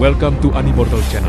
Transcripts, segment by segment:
Welcome to Animortal Channel.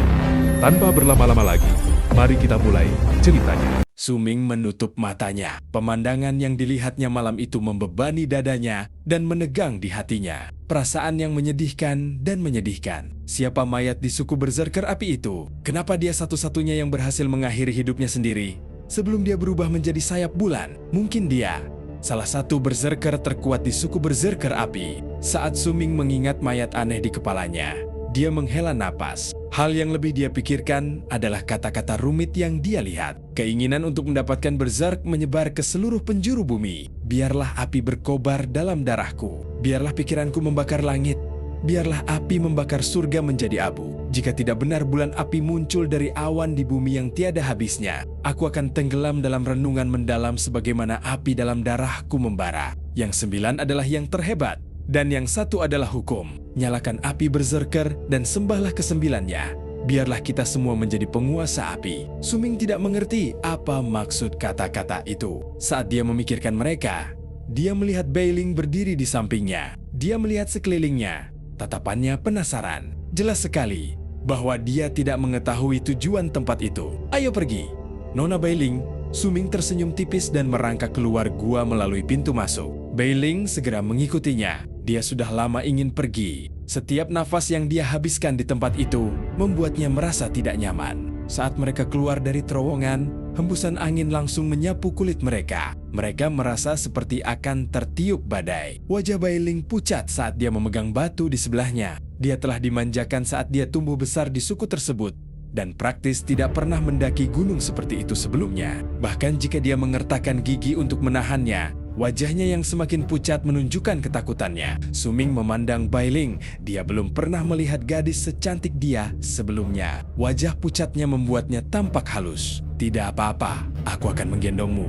Tanpa berlama-lama lagi, mari kita mulai ceritanya. Suming menutup matanya. Pemandangan yang dilihatnya malam itu membebani dadanya dan menegang di hatinya. Perasaan yang menyedihkan dan menyedihkan. Siapa mayat di suku berserker api itu? Kenapa dia satu-satunya yang berhasil mengakhiri hidupnya sendiri? Sebelum dia berubah menjadi sayap bulan, mungkin dia salah satu berserker terkuat di suku berserker api. Saat Suming mengingat mayat aneh di kepalanya, dia menghela napas. Hal yang lebih dia pikirkan adalah kata-kata rumit yang dia lihat. Keinginan untuk mendapatkan berserk menyebar ke seluruh penjuru bumi. Biarlah api berkobar dalam darahku. Biarlah pikiranku membakar langit. Biarlah api membakar surga menjadi abu. Jika tidak benar bulan api muncul dari awan di bumi yang tiada habisnya, aku akan tenggelam dalam renungan mendalam sebagaimana api dalam darahku membara. Yang 9 adalah yang terhebat. Dan yang 1 adalah hukum. Nyalakan api berserker dan sembahlah ke-9-nya. Biarlah kita semua menjadi penguasa api. Suming tidak mengerti apa maksud kata-kata itu. Saat dia memikirkan mereka, dia melihat Bailing berdiri di sampingnya. Dia melihat sekelilingnya. Tatapannya penasaran. Jelas sekali bahwa dia tidak mengetahui tujuan tempat itu. Ayo pergi, Nona Bailing. Suming tersenyum tipis dan merangkak keluar gua melalui pintu masuk. Bailing segera mengikutinya. Dia sudah lama ingin pergi. Setiap nafas yang dia habiskan di tempat itu membuatnya merasa tidak nyaman. Saat mereka keluar dari terowongan, hembusan angin langsung menyapu kulit mereka. Mereka merasa seperti akan tertiup badai. Wajah Bailing pucat saat dia memegang batu di sebelahnya. Dia telah dimanjakan saat dia tumbuh besar di suku tersebut dan praktis tidak pernah mendaki gunung seperti itu sebelumnya. Bahkan jika dia mengertakkan gigi untuk menahannya, wajahnya yang semakin pucat menunjukkan ketakutannya. Suming memandang Bailing. Dia belum pernah melihat gadis secantik dia sebelumnya. Wajah pucatnya membuatnya tampak halus. Tidak apa-apa, aku akan menggendongmu.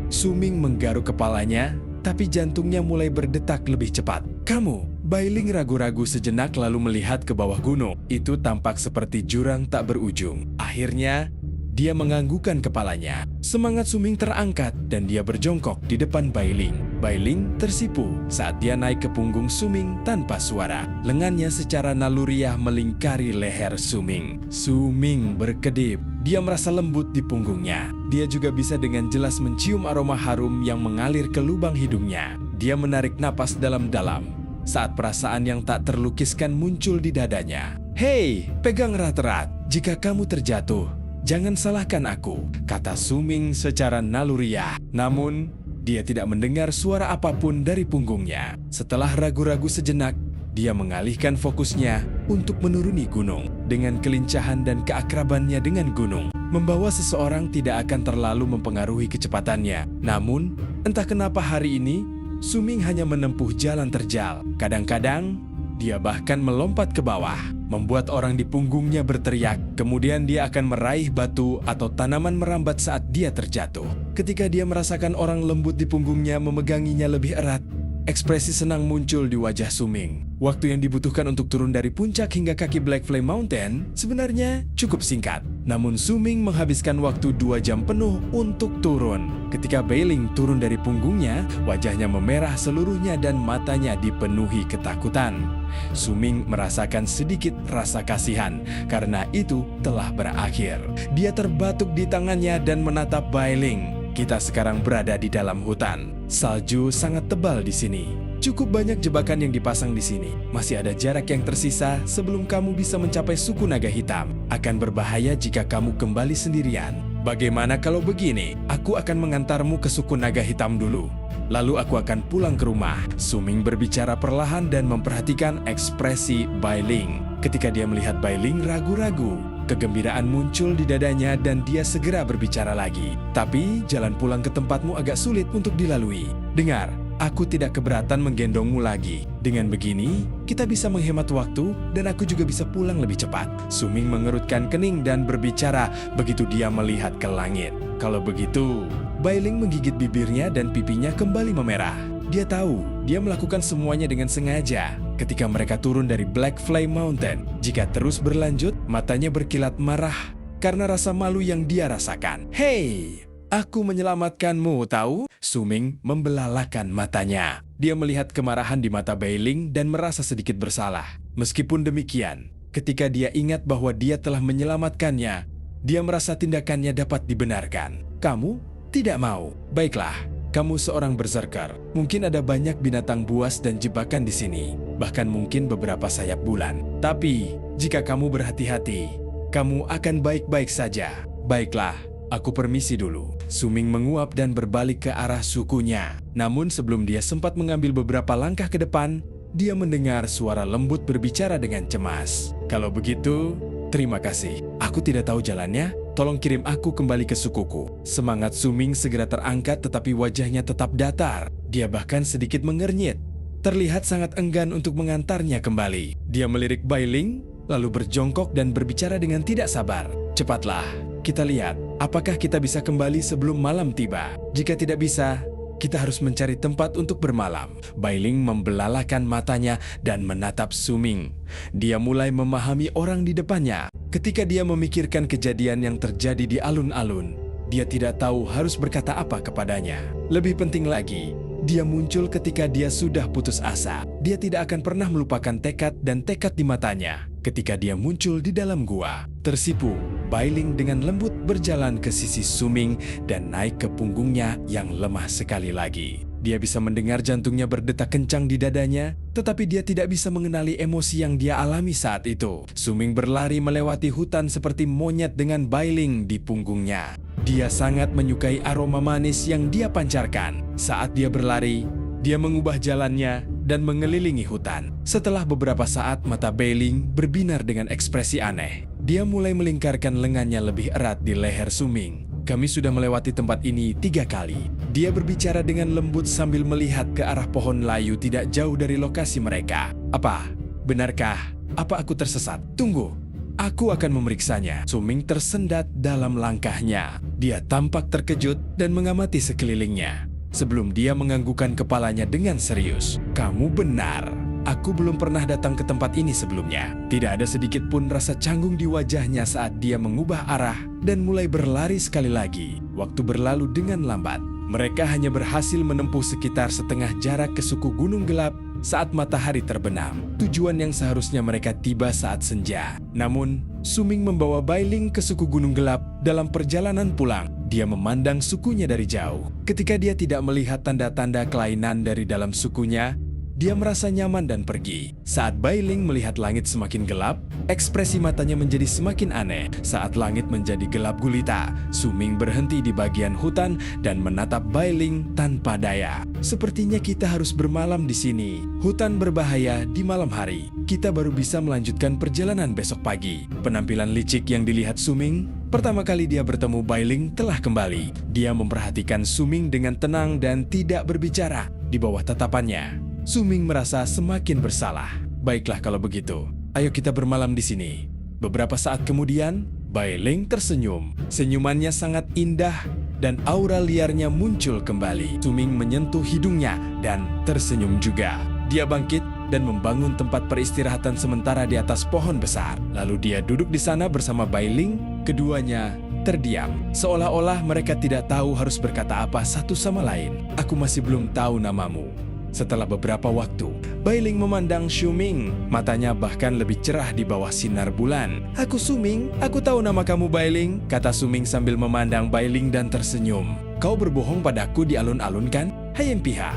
Suming menggaruk kepalanya, tapi jantungnya mulai berdetak lebih cepat. Kamu? Bailing ragu-ragu sejenak lalu melihat ke bawah gunung. Itu tampak seperti jurang tak berujung. Akhirnya, dia menganggukkan kepalanya. Semangat Suming terangkat dan dia berjongkok di depan Bailing. Bailing tersipu saat dia naik ke punggung Suming tanpa suara. Lengannya secara naluriah melingkari leher Suming. Suming berkedip. Dia merasa lembut di punggungnya. Dia juga bisa dengan jelas mencium aroma harum yang mengalir ke lubang hidungnya. Dia menarik napas dalam-dalam saat perasaan yang tak terlukiskan muncul di dadanya. Hei, pegang erat-erat. Jika kamu terjatuh, jangan salahkan aku, kata Suming secara naluriah. Namun, dia tidak mendengar suara apapun dari punggungnya. Setelah ragu-ragu sejenak, dia mengalihkan fokusnya untuk menuruni gunung. Dengan kelincahan dan keakrabannya dengan gunung, membawa seseorang tidak akan terlalu mempengaruhi kecepatannya. Namun, entah kenapa hari ini, Suming hanya menempuh jalan terjal. Kadang-kadang, dia bahkan melompat ke bawah, membuat orang di punggungnya berteriak. Kemudian dia akan meraih batu atau tanaman merambat saat dia terjatuh. Ketika dia merasakan orang lembut di punggungnya memeganginya lebih erat, ekspresi senang muncul di wajah Suming. Waktu yang dibutuhkan untuk turun dari puncak hingga kaki Black Flame Mountain sebenarnya cukup singkat. Namun Suming menghabiskan waktu 2 jam penuh untuk turun. Ketika Bailing turun dari punggungnya, wajahnya memerah seluruhnya dan matanya dipenuhi ketakutan. Suming merasakan sedikit rasa kasihan karena itu telah berakhir. Dia terbatuk di tangannya dan menatap Bailing. Kita sekarang berada di dalam hutan. Salju sangat tebal di sini. Cukup banyak jebakan yang dipasang di sini. Masih ada jarak yang tersisa sebelum kamu bisa mencapai suku naga hitam. Akan berbahaya jika kamu kembali sendirian. Bagaimana kalau begini? Aku akan mengantarmu ke suku naga hitam dulu. Lalu aku akan pulang ke rumah. Suming berbicara perlahan dan memperhatikan ekspresi Bailing. Ketika dia melihat Bailing ragu-ragu, kegembiraan muncul di dadanya dan dia segera berbicara lagi. Tapi jalan pulang ke tempatmu agak sulit untuk dilalui. Dengar, aku tidak keberatan menggendongmu lagi. Dengan begini, kita bisa menghemat waktu dan aku juga bisa pulang lebih cepat. Suming mengerutkan kening dan berbicara begitu dia melihat ke langit. Kalau begitu, Bailing menggigit bibirnya dan pipinya kembali memerah. Dia tahu, dia melakukan semuanya dengan sengaja. Ketika mereka turun dari Black Flame Mountain, jika terus berlanjut, matanya berkilat marah karena rasa malu yang dia rasakan. Hei, aku menyelamatkanmu, tahu? Suming membelalakan matanya. Dia melihat kemarahan di mata Bailing dan merasa sedikit bersalah. Meskipun demikian, Ketika dia ingat bahwa dia telah menyelamatkannya, dia merasa tindakannya dapat dibenarkan. Kamu tidak mau. Baiklah, kamu seorang berserker. Mungkin ada banyak binatang buas dan jebakan di sini, bahkan mungkin beberapa sayap bulan. Tapi, jika kamu berhati-hati, kamu akan baik-baik saja. Baiklah, aku permisi dulu. Suming menguap dan berbalik ke arah sukunya. Namun sebelum dia sempat mengambil beberapa langkah ke depan, dia mendengar suara lembut berbicara dengan cemas. Kalau begitu, terima kasih. Aku tidak tahu jalannya. Tolong kirim aku kembali ke sukuku. Semangat Suming segera terangkat tetapi wajahnya tetap datar. Dia bahkan sedikit mengernyit. Terlihat sangat enggan untuk mengantarnya kembali. Dia melirik Bailing, lalu berjongkok dan berbicara dengan tidak sabar. Cepatlah, kita lihat apakah kita bisa kembali sebelum malam tiba. Jika tidak bisa, kita harus mencari tempat untuk bermalam. Bailing membelalakan matanya dan menatap Suming. Dia mulai memahami orang di depannya. Ketika dia memikirkan kejadian yang terjadi di alun-alun, dia tidak tahu harus berkata apa kepadanya. Lebih penting lagi, dia muncul ketika dia sudah putus asa. Dia tidak akan pernah melupakan tekad dan tekad di matanya. Ketika dia muncul di dalam gua, tersipu, Bailing dengan lembut berjalan ke sisi Suming dan naik ke punggungnya yang lemah sekali lagi. Dia bisa mendengar jantungnya berdetak kencang di dadanya, tetapi dia tidak bisa mengenali emosi yang dia alami saat itu. Suming berlari melewati hutan seperti monyet dengan Bailing di punggungnya. Dia sangat menyukai aroma manis yang dia pancarkan. Saat dia berlari, dia mengubah jalannya dan mengelilingi hutan. Setelah beberapa saat, mata Bailing berbinar dengan ekspresi aneh. Dia mulai melingkarkan lengannya lebih erat di leher Suming. Kami sudah melewati tempat ini 3 kali. Dia berbicara dengan lembut sambil melihat ke arah pohon layu tidak jauh dari lokasi mereka. Apa? Benarkah? Apa aku tersesat? Tunggu. Aku akan memeriksanya. Suming tersendat dalam langkahnya. Dia tampak terkejut dan mengamati sekelilingnya. Sebelum dia menganggukkan kepalanya dengan serius. Kamu benar. Aku belum pernah datang ke tempat ini sebelumnya. Tidak ada sedikit pun rasa canggung di wajahnya saat dia mengubah arah dan mulai berlari sekali lagi. Waktu berlalu dengan lambat. Mereka hanya berhasil menempuh sekitar setengah jarak ke suku Gunung Gelap saat matahari terbenam. Tujuan yang seharusnya mereka tiba saat senja. Namun, Suming membawa Bailing ke suku Gunung Gelap dalam perjalanan pulang. Dia memandang sukunya dari jauh. Ketika dia tidak melihat tanda-tanda kelainan dari dalam sukunya, dia merasa nyaman dan pergi. Saat Bailing melihat langit semakin gelap, ekspresi matanya menjadi semakin aneh. Saat langit menjadi gelap gulita, Suming berhenti di bagian hutan dan menatap Bailing tanpa daya. Sepertinya kita harus bermalam di sini. Hutan berbahaya di malam hari. Kita baru bisa melanjutkan perjalanan besok pagi. Penampilan licik yang dilihat Suming, pertama kali dia bertemu Bailing telah kembali. Dia memperhatikan Suming dengan tenang dan tidak berbicara. Di bawah tatapannya, Suming merasa semakin bersalah. Baiklah kalau begitu, ayo kita bermalam di sini. Beberapa saat kemudian, Bailing tersenyum. Senyumannya sangat indah dan aura liarnya muncul kembali. Suming menyentuh hidungnya dan tersenyum juga. Dia bangkit dan membangun tempat peristirahatan sementara di atas pohon besar. Lalu dia duduk di sana bersama Bailing. Keduanya terdiam, seolah-olah mereka tidak tahu harus berkata apa satu sama lain. Aku masih belum tahu namamu. Setelah beberapa waktu, Bailing memandang Suming. Matanya bahkan lebih cerah di bawah sinar bulan. Aku Suming, aku tahu nama kamu Bailing, kata Suming sambil memandang Bailing dan tersenyum. Kau berbohong padaku di alun-alun kan? Hayeng Piha.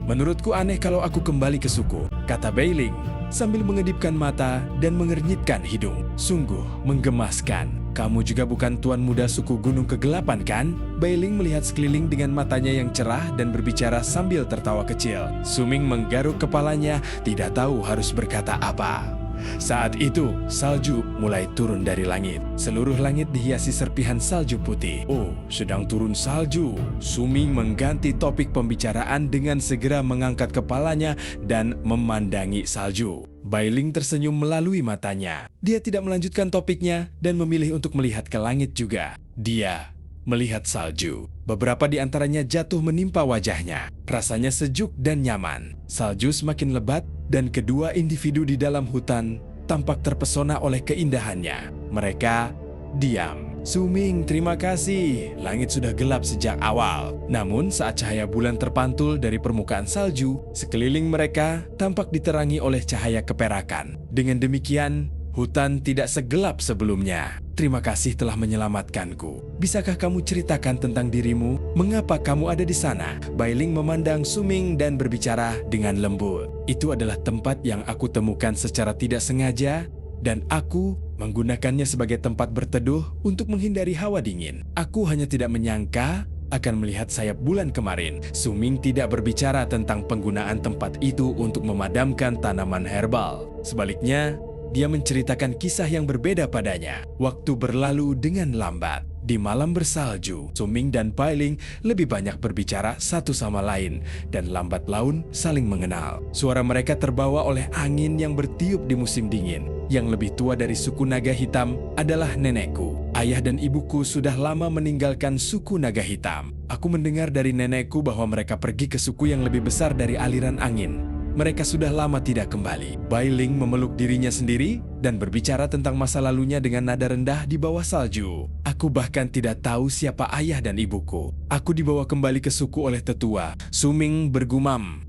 Menurutku aneh kalau aku kembali ke suku, kata Bailing sambil mengedipkan mata dan mengernyitkan hidung. Sungguh menggemaskan. Kamu juga bukan tuan muda suku Gunung Kegelapan kan? Bailing melihat sekeliling dengan matanya yang cerah dan berbicara sambil tertawa kecil. Suming menggaruk kepalanya, tidak tahu harus berkata apa. Saat itu, salju mulai turun dari langit. Seluruh langit dihiasi serpihan salju putih. Oh, sedang turun salju. Suming mengganti topik pembicaraan dengan segera mengangkat kepalanya dan memandangi salju. Bailing tersenyum melalui matanya. Dia tidak melanjutkan topiknya dan memilih untuk melihat ke langit juga. Dia melihat salju. Beberapa di antaranya jatuh menimpa wajahnya. Rasanya sejuk dan nyaman. Salju semakin lebat dan kedua individu di dalam hutan tampak terpesona oleh keindahannya. Mereka diam. Suming, terima kasih. Langit sudah gelap sejak awal. Namun saat cahaya bulan terpantul dari permukaan salju, sekeliling mereka tampak diterangi oleh cahaya keperakan. Dengan demikian, Hutan tidak segelap sebelumnya. Terima kasih telah menyelamatkanku. Bisakah kamu ceritakan tentang dirimu? Mengapa kamu ada di sana? Bailing memandang Suming dan berbicara dengan lembut. Itu adalah tempat yang aku temukan secara tidak sengaja, dan aku menggunakannya sebagai tempat berteduh untuk menghindari hawa dingin. Aku hanya tidak menyangka akan melihat sayap bulan kemarin. Suming tidak berbicara tentang penggunaan tempat itu untuk memadamkan tanaman herbal. Sebaliknya, dia menceritakan kisah yang berbeda padanya. Waktu berlalu dengan lambat. Di malam bersalju, Suming dan Bailing lebih banyak berbicara satu sama lain dan lambat laun saling mengenal. Suara mereka terbawa oleh angin yang bertiup di musim dingin. Yang lebih tua dari suku naga hitam adalah nenekku. Ayah dan ibuku sudah lama meninggalkan suku naga hitam. Aku mendengar dari nenekku bahwa mereka pergi ke suku yang lebih besar dari aliran angin. Mereka sudah lama tidak kembali. Bailing memeluk dirinya sendiri dan berbicara tentang masa lalunya dengan nada rendah di bawah salju. Aku bahkan tidak tahu siapa ayah dan ibuku. Aku dibawa kembali ke suku oleh tetua. Suming bergumam.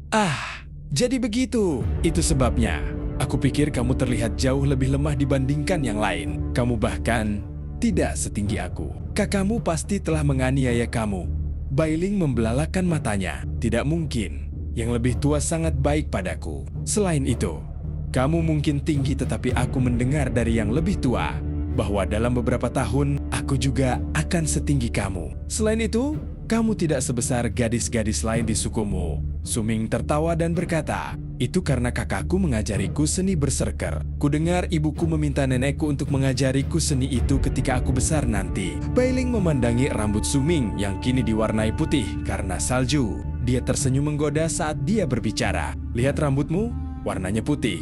Jadi begitu. Itu sebabnya. Aku pikir kamu terlihat jauh lebih lemah dibandingkan yang lain. Kamu bahkan tidak setinggi aku. Kakakmu pasti telah menganiaya kamu. Bailing membelalakan matanya. Tidak mungkin. Yang lebih tua sangat baik padaku. Selain itu, kamu mungkin tinggi tetapi aku mendengar dari yang lebih tua bahwa dalam beberapa tahun aku juga akan setinggi kamu. Selain itu, kamu tidak sebesar gadis-gadis lain di sukumu. Suming tertawa dan berkata, itu karena kakakku mengajariku seni berserker. Kudengar ibuku meminta nenekku untuk mengajariku seni itu ketika aku besar nanti. Bailing memandangi rambut Suming yang kini diwarnai putih karena salju. Dia tersenyum menggoda saat dia berbicara. Lihat rambutmu, warnanya putih.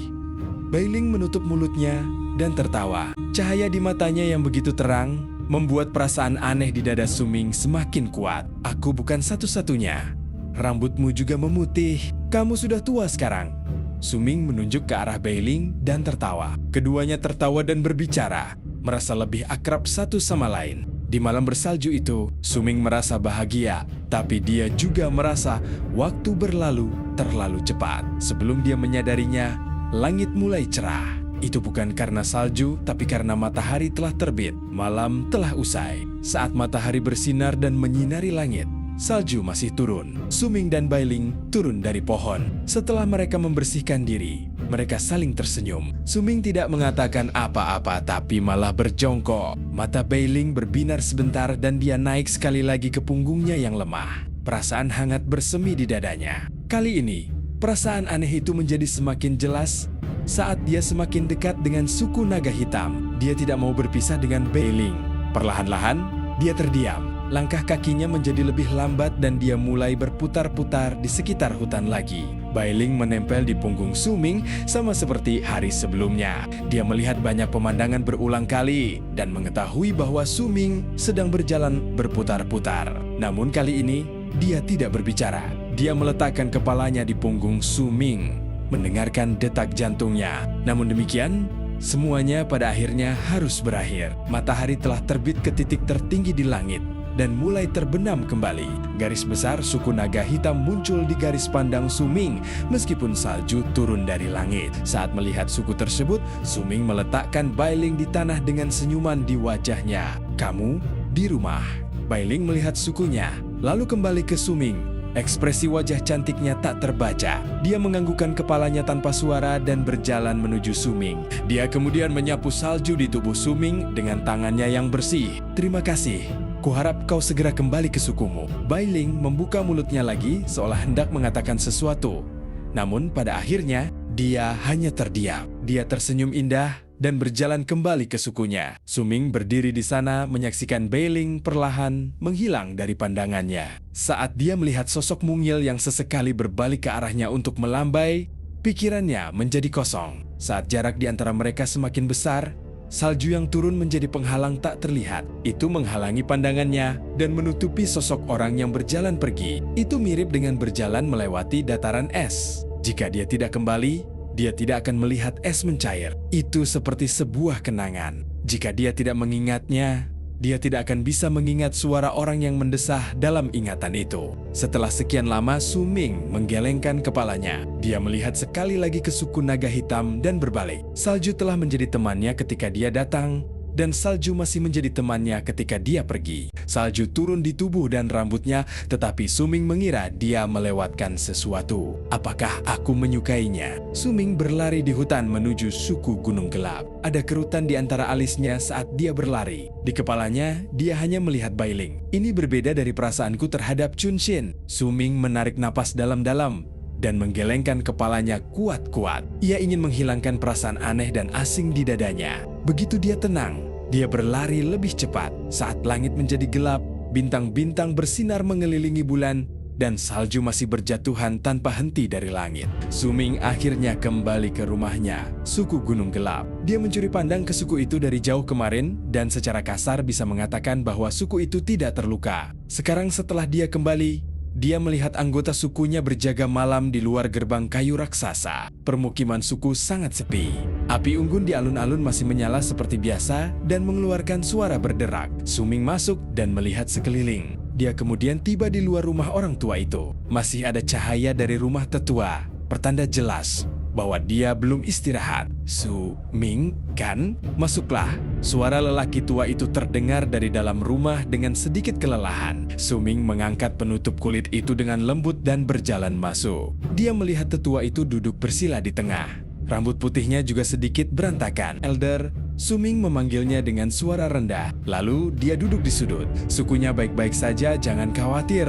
Bailing menutup mulutnya dan tertawa. Cahaya di matanya yang begitu terang membuat perasaan aneh di dada Suming semakin kuat. Aku bukan satu-satunya. Rambutmu juga memutih. Kamu sudah tua sekarang. Suming menunjuk ke arah Bailing dan tertawa. Keduanya tertawa dan berbicara, merasa lebih akrab satu sama lain. Di malam bersalju itu, Suming merasa bahagia, tapi dia juga merasa waktu berlalu terlalu cepat. Sebelum dia menyadarinya, langit mulai cerah. Itu bukan karena salju, tapi karena matahari telah terbit. Malam telah usai. Saat matahari bersinar dan menyinari langit, salju masih turun. Suming dan Bailing turun dari pohon. Setelah mereka membersihkan diri, mereka saling tersenyum. Suming tidak mengatakan apa-apa tapi malah berjongkok. Mata Bailing berbinar sebentar dan dia naik sekali lagi ke punggungnya yang lemah. Perasaan hangat bersemi di dadanya. Kali ini, perasaan aneh itu menjadi semakin jelas saat dia semakin dekat dengan suku naga hitam. Dia tidak mau berpisah dengan Bailing. Perlahan-lahan, dia terdiam. Langkah kakinya menjadi lebih lambat dan dia mulai berputar-putar di sekitar hutan lagi. Bailing menempel di punggung Suming sama seperti hari sebelumnya. Dia melihat banyak pemandangan berulang kali dan mengetahui bahwa Suming sedang berjalan berputar-putar. Namun kali ini, dia tidak berbicara. Dia meletakkan kepalanya di punggung Suming, mendengarkan detak jantungnya. Namun demikian, semuanya pada akhirnya harus berakhir. Matahari telah terbit ke titik tertinggi di langit dan mulai terbenam kembali. Garis besar suku naga hitam muncul di garis pandang Suming meskipun salju turun dari langit. Saat melihat suku tersebut, Suming meletakkan Bailing di tanah dengan senyuman di wajahnya. Kamu di rumah. Bailing melihat sukunya, lalu kembali ke Suming. Ekspresi wajah cantiknya tak terbaca. Dia menganggukkan kepalanya tanpa suara dan berjalan menuju Suming. Dia kemudian menyapu salju di tubuh Suming dengan tangannya yang bersih. Terima kasih. Kuharap kau segera kembali ke sukumu. Bailing membuka mulutnya lagi seolah hendak mengatakan sesuatu. Namun pada akhirnya, dia hanya terdiam. Dia tersenyum indah dan berjalan kembali ke sukunya. Suming berdiri di sana menyaksikan Bailing perlahan menghilang dari pandangannya. Saat dia melihat sosok mungil yang sesekali berbalik ke arahnya untuk melambai, pikirannya menjadi kosong. Saat jarak di antara mereka semakin besar, salju yang turun menjadi penghalang tak terlihat. Itu menghalangi pandangannya dan menutupi sosok orang yang berjalan pergi. Itu mirip dengan berjalan melewati dataran es. Jika dia tidak kembali, dia tidak akan melihat es mencair. Itu seperti sebuah kenangan. Jika dia tidak mengingatnya, dia tidak akan bisa mengingat suara orang yang mendesah dalam ingatan itu. Setelah sekian lama, Suming menggelengkan kepalanya. Dia melihat sekali lagi ke suku naga hitam dan berbalik. Salju telah menjadi temannya ketika dia datang, dan salju masih menjadi temannya ketika dia pergi. Salju turun di tubuh dan rambutnya, tetapi Suming mengira dia melewatkan sesuatu. Apakah aku menyukainya? Suming berlari di hutan menuju suku Gunung Gelap. Ada kerutan di antara alisnya saat dia berlari. Di kepalanya, dia hanya melihat Bailing. Ini berbeda dari perasaanku terhadap Chunshin. Suming menarik napas dalam-dalam dan menggelengkan kepalanya kuat-kuat. Ia ingin menghilangkan perasaan aneh dan asing di dadanya. Begitu dia tenang, dia berlari lebih cepat. Saat langit menjadi gelap, bintang-bintang bersinar mengelilingi bulan, dan salju masih berjatuhan tanpa henti dari langit. Suming akhirnya kembali ke rumahnya, suku Gunung Gelap. Dia mencuri pandang ke suku itu dari jauh kemarin, dan secara kasar bisa mengatakan bahwa suku itu tidak terluka. Sekarang setelah dia kembali, dia melihat anggota sukunya berjaga malam di luar gerbang kayu raksasa. Permukiman suku sangat sepi. Api unggun di alun-alun masih menyala seperti biasa dan mengeluarkan suara berderak. Suming masuk dan melihat sekeliling. Dia kemudian tiba di luar rumah orang tua itu. Masih ada cahaya dari rumah tetua, pertanda jelas bahwa dia belum istirahat. Suming, kan? Masuklah. Suara lelaki tua itu terdengar dari dalam rumah dengan sedikit kelelahan. Suming mengangkat penutup kulit itu dengan lembut dan berjalan masuk. Dia melihat tetua itu duduk bersila di tengah. Rambut putihnya juga sedikit berantakan. Elder, Suming memanggilnya dengan suara rendah. Lalu dia duduk di sudut. Sukunya baik-baik saja, jangan khawatir.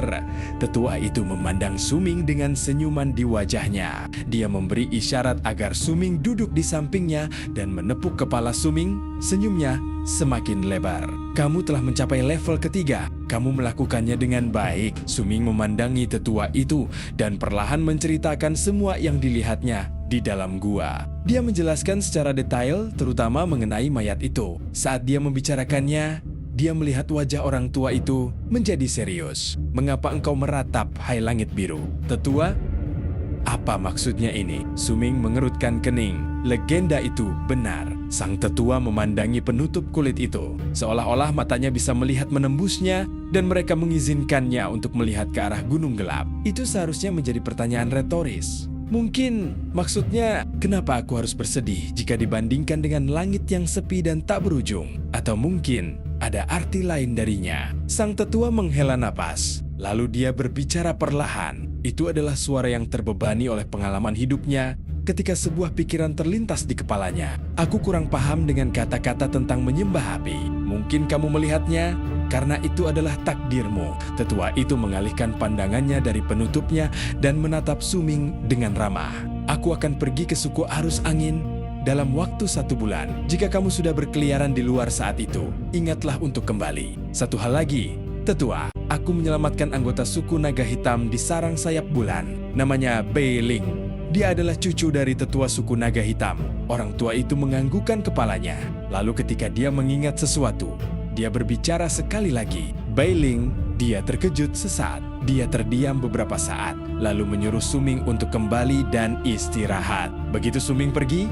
Tetua itu memandang Suming dengan senyuman di wajahnya. Dia memberi isyarat agar Suming duduk di sampingnya dan menepuk kepala Suming. Senyumnya semakin lebar. Kamu telah mencapai level ketiga. Kamu melakukannya dengan baik. Suming memandangi tetua itu dan perlahan menceritakan semua yang dilihatnya di dalam gua. Dia menjelaskan secara detail, terutama mengenai mayat itu. Saat dia membicarakannya, dia melihat wajah orang tua itu menjadi serius. Mengapa engkau meratap, hai langit biru? Tetua, apa maksudnya ini? Suming mengerutkan kening. Legenda itu benar. Sang tetua memandangi penutup kulit itu, seolah-olah matanya bisa melihat menembusnya, dan mereka mengizinkannya untuk melihat ke arah Gunung Gelap. Itu seharusnya menjadi pertanyaan retoris. Mungkin maksudnya, kenapa aku harus bersedih jika dibandingkan dengan langit yang sepi dan tak berujung? Atau mungkin ada arti lain darinya. Sang tetua menghela napas, lalu dia berbicara perlahan. Itu adalah suara yang terbebani oleh pengalaman hidupnya ketika sebuah pikiran terlintas di kepalanya. Aku kurang paham dengan kata-kata tentang menyembah api. Mungkin kamu melihatnya karena itu adalah takdirmu. Tetua itu mengalihkan pandangannya dari penutupnya dan menatap Suming dengan ramah. Aku akan pergi ke suku arus angin dalam waktu 1 bulan. Jika kamu sudah berkeliaran di luar saat itu, ingatlah untuk kembali. Satu hal lagi, tetua, aku menyelamatkan anggota suku naga hitam di sarang sayap bulan. Namanya Bailing. Dia adalah cucu dari tetua suku naga hitam. Orang tua itu menganggukkan kepalanya. Lalu ketika dia mengingat sesuatu, dia berbicara sekali lagi. Bailing, dia terkejut sesaat. Dia terdiam beberapa saat, lalu menyuruh Suming untuk kembali dan istirahat. Begitu Suming pergi,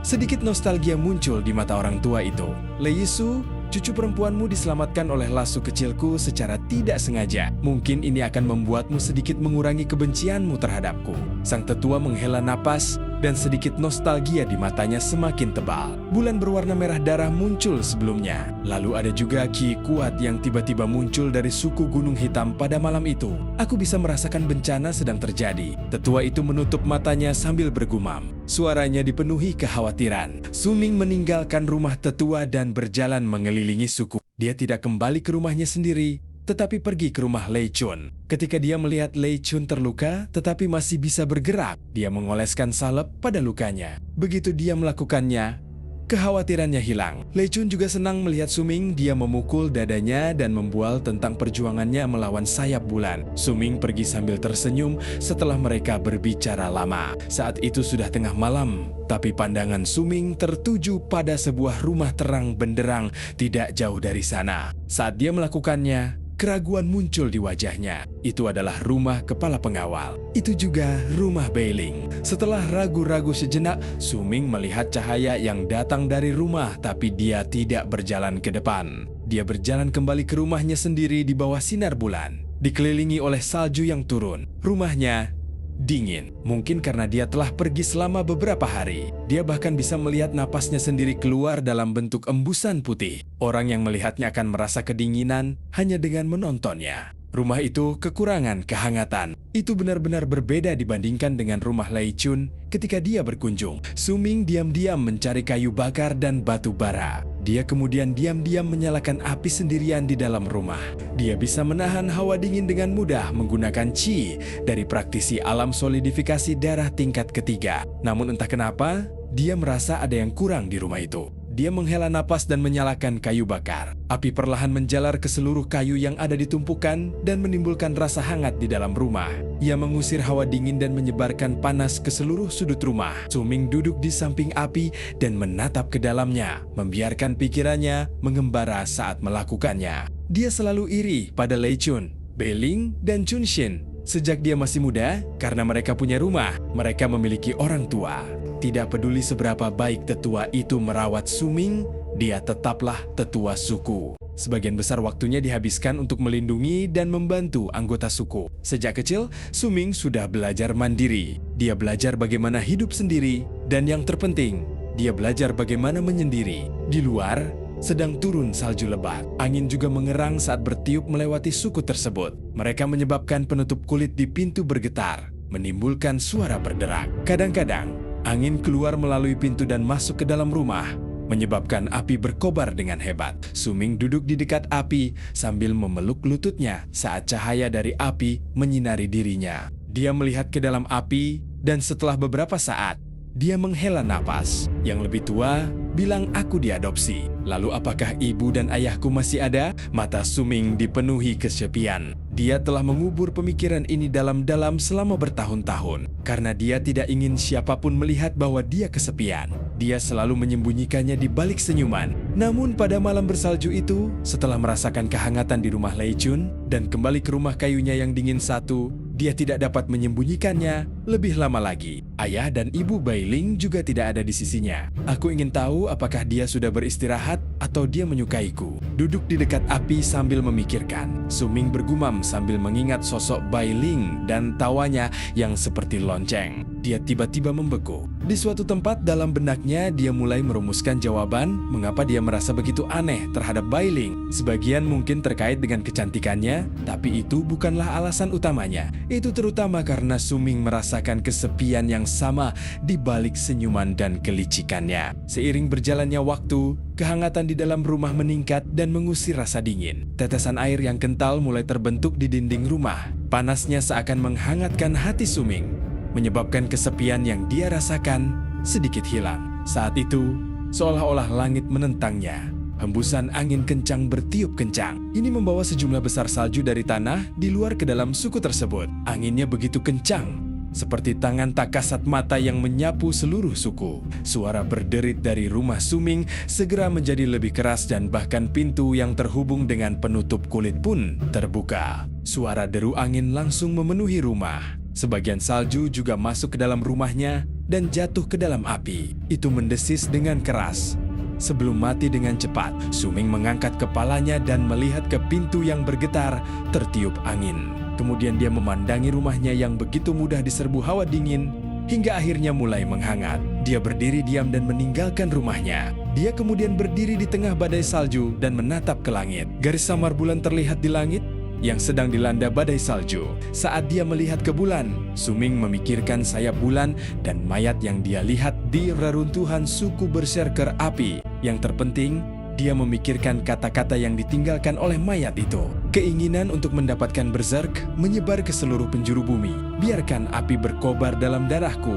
sedikit nostalgia muncul di mata orang tua itu. Leisu, cucu perempuanmu diselamatkan oleh lasu kecilku secara tidak sengaja. Mungkin ini akan membuatmu sedikit mengurangi kebencianmu terhadapku. Sang tetua menghela napas dan sedikit nostalgia di matanya semakin tebal. Bulan berwarna merah darah muncul sebelumnya. Lalu ada juga ki kuat yang tiba-tiba muncul dari suku Gunung Hitam pada malam itu. Aku bisa merasakan bencana sedang terjadi. Tetua itu menutup matanya sambil bergumam. Suaranya dipenuhi kekhawatiran. Suming meninggalkan rumah tetua dan berjalan mengelilingi suku. Dia tidak kembali ke rumahnya sendiri, tetapi pergi ke rumah Lei Chun. Ketika dia melihat Lei Chun terluka tetapi masih bisa bergerak, dia mengoleskan salep pada lukanya. Begitu dia melakukannya, kekhawatirannya hilang. Lei Chun juga senang melihat Suming. Dia memukul dadanya dan membual tentang perjuangannya melawan sayap bulan. Suming pergi sambil tersenyum setelah mereka berbicara lama. Saat itu sudah tengah malam, tapi pandangan Suming tertuju pada sebuah rumah terang benderang tidak jauh dari sana. Saat dia melakukannya, keraguan muncul di wajahnya. Itu adalah rumah kepala pengawal. Itu juga rumah Beiling. Setelah ragu-ragu sejenak, Suming melihat cahaya yang datang dari rumah, tapi dia tidak berjalan ke depan. Dia berjalan kembali ke rumahnya sendiri di bawah sinar bulan, dikelilingi oleh salju yang turun. Rumahnya dingin, mungkin karena dia telah pergi selama beberapa hari. Dia bahkan bisa melihat napasnya sendiri keluar dalam bentuk embusan putih. Orang yang melihatnya akan merasa kedinginan hanya dengan menontonnya. Rumah itu kekurangan kehangatan. Itu benar-benar berbeda dibandingkan dengan rumah Lei Chun ketika dia berkunjung. Suming diam-diam mencari kayu bakar dan batu bara. Dia kemudian diam-diam menyalakan api sendirian di dalam rumah. Dia bisa menahan hawa dingin dengan mudah menggunakan Qi dari praktisi alam solidifikasi darah tingkat ketiga. Namun entah kenapa, dia merasa ada yang kurang di rumah itu. Dia menghela napas dan menyalakan kayu bakar. Api perlahan menjalar ke seluruh kayu yang ada di tumpukan dan menimbulkan rasa hangat di dalam rumah. Ia mengusir hawa dingin dan menyebarkan panas ke seluruh sudut rumah. Suming duduk di samping api dan menatap ke dalamnya, membiarkan pikirannya mengembara saat melakukannya. Dia selalu iri pada Lei Chun, Beiling, dan Chun Xin. Sejak dia masih muda, karena mereka punya rumah, mereka memiliki orang tua. Tidak peduli seberapa baik tetua itu merawat Suming, dia tetaplah tetua suku. Sebagian besar waktunya dihabiskan untuk melindungi dan membantu anggota suku. Sejak kecil, Suming sudah belajar mandiri. Dia belajar bagaimana hidup sendiri, dan yang terpenting, dia belajar bagaimana menyendiri. Di luar, sedang turun salju lebat. Angin juga mengerang saat bertiup melewati suku tersebut. Mereka menyebabkan penutup kulit di pintu bergetar, menimbulkan suara berderak. Kadang-kadang, angin keluar melalui pintu dan masuk ke dalam rumah, menyebabkan api berkobar dengan hebat. Suming duduk di dekat api sambil memeluk lututnya saat cahaya dari api menyinari dirinya. Dia melihat ke dalam api dan setelah beberapa saat, dia menghela napas. Yang lebih tua bilang, "Aku diadopsi." Lalu apakah ibu dan ayahku masih ada? Mata Suming dipenuhi kesepian. Dia telah mengubur pemikiran ini dalam-dalam selama bertahun-tahun. Karena dia tidak ingin siapapun melihat bahwa dia kesepian. Dia selalu menyembunyikannya di balik senyuman. Namun pada malam bersalju itu, setelah merasakan kehangatan di rumah Lei Chun dan kembali ke rumah kayunya yang dingin satu, dia tidak dapat menyembunyikannya lebih lama lagi. Ayah dan ibu Beiling juga tidak ada di sisinya. Aku ingin tahu apakah dia sudah beristirahat atau dia menyukaiku. Duduk di dekat api sambil memikirkan. Suming bergumam sambil mengingat sosok Beiling dan tawanya yang seperti lonceng. Dia tiba-tiba membeku. Di suatu tempat dalam benaknya, dia mulai merumuskan jawaban mengapa dia merasa begitu aneh terhadap Beiling. Sebagian mungkin terkait dengan kecantikannya, tapi itu bukanlah alasan utamanya. Itu terutama karena Suming merasakan kesepian yang sama di balik senyuman dan kelicikannya. Seiring berjalannya waktu, kehangatan di dalam rumah meningkat dan mengusir rasa dingin. Tetesan air yang kental mulai terbentuk di dinding rumah. Panasnya seakan menghangatkan hati Suming, menyebabkan kesepian yang dia rasakan sedikit hilang. Saat itu, seolah-olah langit menentangnya. Hembusan angin kencang bertiup kencang. Ini membawa sejumlah besar salju dari tanah di luar ke dalam suku tersebut. Anginnya begitu kencang, seperti tangan tak kasat mata yang menyapu seluruh suku. Suara berderit dari rumah Suming segera menjadi lebih keras dan bahkan pintu yang terhubung dengan penutup kulit pun terbuka. Suara deru angin langsung memenuhi rumah. Sebagian salju juga masuk ke dalam rumahnya dan jatuh ke dalam api. Itu mendesis dengan keras. Sebelum mati dengan cepat, Suming mengangkat kepalanya dan melihat ke pintu yang bergetar tertiup angin. Kemudian dia memandangi rumahnya yang begitu mudah diserbu hawa dingin hingga akhirnya mulai menghangat. Dia berdiri diam dan meninggalkan rumahnya. Dia kemudian berdiri di tengah badai salju dan menatap ke langit. Garis samar bulan terlihat di langit yang sedang dilanda badai salju. Saat dia melihat ke bulan, Suming memikirkan sayap bulan dan mayat yang dia lihat di reruntuhan suku berserker api. Yang terpenting, dia memikirkan kata-kata yang ditinggalkan oleh mayat itu. Keinginan untuk mendapatkan berserk menyebar ke seluruh penjuru bumi. Biarkan api berkobar dalam darahku.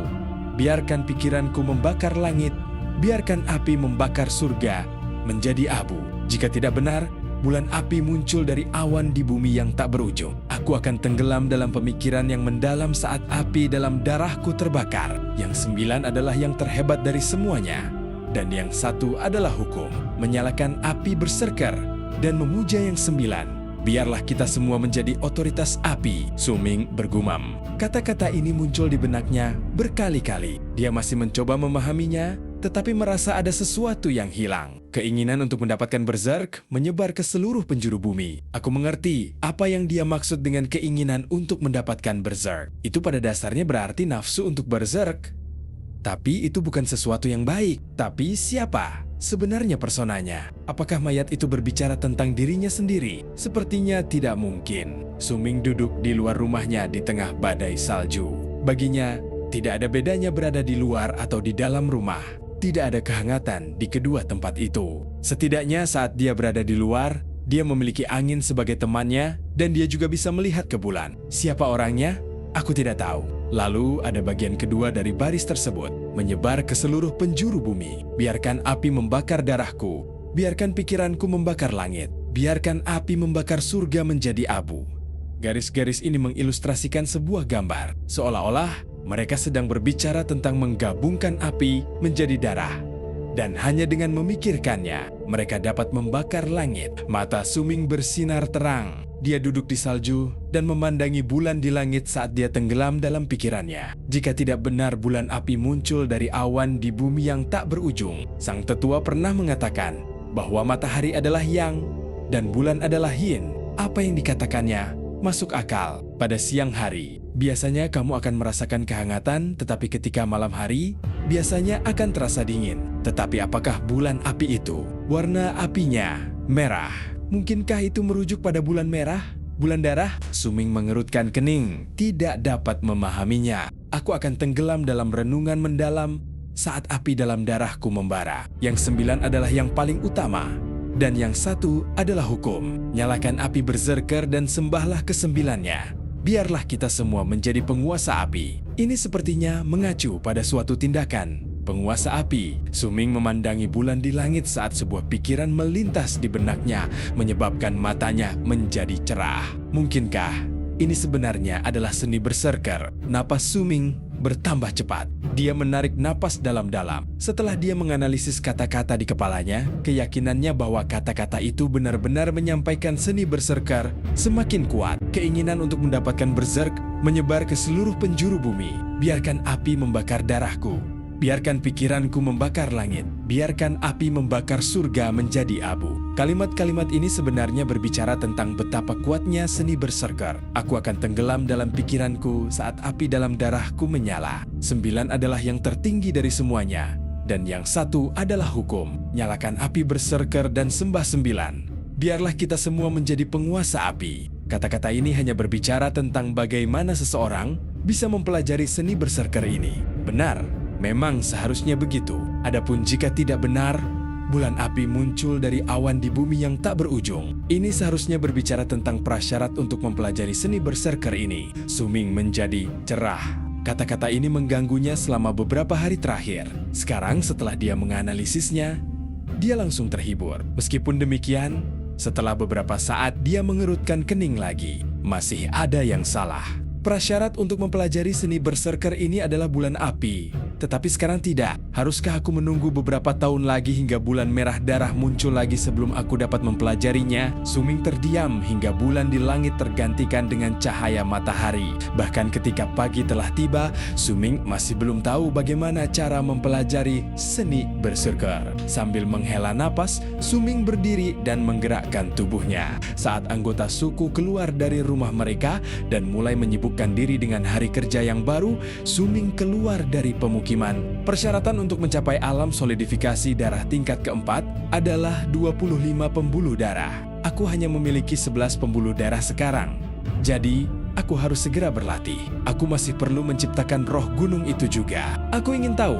Biarkan pikiranku membakar langit. Biarkan api membakar surga menjadi abu. Jika tidak benar, bulan api muncul dari awan di bumi yang tak berujung. Aku akan tenggelam dalam pemikiran yang mendalam saat api dalam darahku terbakar. Yang 9 adalah yang terhebat dari semuanya. Dan yang 1 adalah hukum. Menyalakan api berserker dan memuja yang 9. biarlah kita semua menjadi otoritas api, Suming bergumam. Kata-kata ini muncul di benaknya berkali-kali. Dia masih mencoba memahaminya, tetapi merasa ada sesuatu yang hilang. Keinginan untuk mendapatkan berserk menyebar ke seluruh penjuru bumi. Aku mengerti apa yang dia maksud dengan keinginan untuk mendapatkan berserk. Itu pada dasarnya berarti nafsu untuk berserk. Tapi itu bukan sesuatu yang baik. Tapi siapa sebenarnya personanya? Apakah mayat itu berbicara tentang dirinya sendiri? Sepertinya tidak mungkin. Suming duduk di luar rumahnya di tengah badai salju. Baginya, tidak ada bedanya berada di luar atau di dalam rumah. Tidak ada kehangatan di kedua tempat itu. Setidaknya saat dia berada di luar, dia memiliki angin sebagai temannya dan dia juga bisa melihat ke bulan. Siapa orangnya? Aku tidak tahu. Lalu ada bagian kedua dari baris tersebut, menyebar ke seluruh penjuru bumi. Biarkan api membakar darahku, biarkan pikiranku membakar langit, biarkan api membakar surga menjadi abu. Garis-garis ini mengilustrasikan sebuah gambar, seolah-olah mereka sedang berbicara tentang menggabungkan api menjadi darah. Dan hanya dengan memikirkannya, mereka dapat membakar langit. Mata Suming bersinar terang. Dia duduk di salju dan memandangi bulan di langit saat dia tenggelam dalam pikirannya. Jika tidak benar bulan api muncul dari awan di bumi yang tak berujung, sang tetua pernah mengatakan bahwa matahari adalah yang dan bulan adalah yin. Apa yang dikatakannya masuk akal. Pada siang hari, biasanya kamu akan merasakan kehangatan, tetapi ketika malam hari, biasanya akan terasa dingin. Tetapi apakah bulan api itu? Warna apinya merah. Mungkinkah itu merujuk pada bulan merah? Bulan darah? Suming mengerutkan kening, tidak dapat memahaminya. Aku akan tenggelam dalam renungan mendalam saat api dalam darahku membara. Yang 9 adalah yang paling utama. Dan yang 1 adalah hukum. Nyalakan api berserker dan sembahlah ke-9-nya. Biarlah kita semua menjadi penguasa api. Ini sepertinya mengacu pada suatu tindakan. Penguasa api. Suming memandangi bulan di langit saat sebuah pikiran melintas di benaknya, menyebabkan matanya menjadi cerah. Mungkinkah ini sebenarnya adalah seni berserker? Napas Suming bertambah cepat. Dia menarik napas dalam-dalam. Setelah dia menganalisis kata-kata di kepalanya, keyakinannya bahwa kata-kata itu benar-benar menyampaikan seni berserker semakin kuat. Keinginan untuk mendapatkan berserk menyebar ke seluruh penjuru bumi. Biarkan api membakar darahku. Biarkan pikiranku membakar langit. Biarkan api membakar surga menjadi abu. Kalimat-kalimat ini sebenarnya berbicara tentang betapa kuatnya seni berserker. Aku akan tenggelam dalam pikiranku saat api dalam darahku menyala. 9 adalah yang tertinggi dari semuanya. Dan yang 1 adalah hukum. Nyalakan api berserker dan sembah 9. Biarlah kita semua menjadi penguasa api. Kata-kata ini hanya berbicara tentang bagaimana seseorang bisa mempelajari seni berserker ini. Benar. Memang seharusnya begitu. Adapun jika tidak benar, bulan api muncul dari awan di bumi yang tak berujung. Ini seharusnya berbicara tentang prasyarat untuk mempelajari seni berserker ini. Suming menjadi cerah. Kata-kata ini mengganggunya selama beberapa hari terakhir. Sekarang setelah dia menganalisisnya, dia langsung terhibur. Meskipun demikian, setelah beberapa saat dia mengerutkan kening lagi. Masih ada yang salah. Prasyarat untuk mempelajari seni berserker ini adalah bulan api. Tetapi sekarang tidak. Haruskah aku menunggu beberapa tahun lagi hingga bulan merah darah muncul lagi sebelum aku dapat mempelajarinya? Suming terdiam hingga bulan di langit tergantikan dengan cahaya matahari. Bahkan ketika pagi telah tiba, Suming masih belum tahu bagaimana cara mempelajari seni berserker. Sambil menghela napas, Suming berdiri dan menggerakkan tubuhnya. Saat anggota suku keluar dari rumah mereka dan mulai menyibukkan diri dengan hari kerja yang baru, Suming keluar dari pemukiman. Persyaratan untuk mencapai alam solidifikasi darah tingkat keempat adalah 25 pembuluh darah. Aku hanya memiliki 11 pembuluh darah sekarang. Jadi, aku harus segera berlatih. Aku masih perlu menciptakan roh gunung itu juga. Aku ingin tahu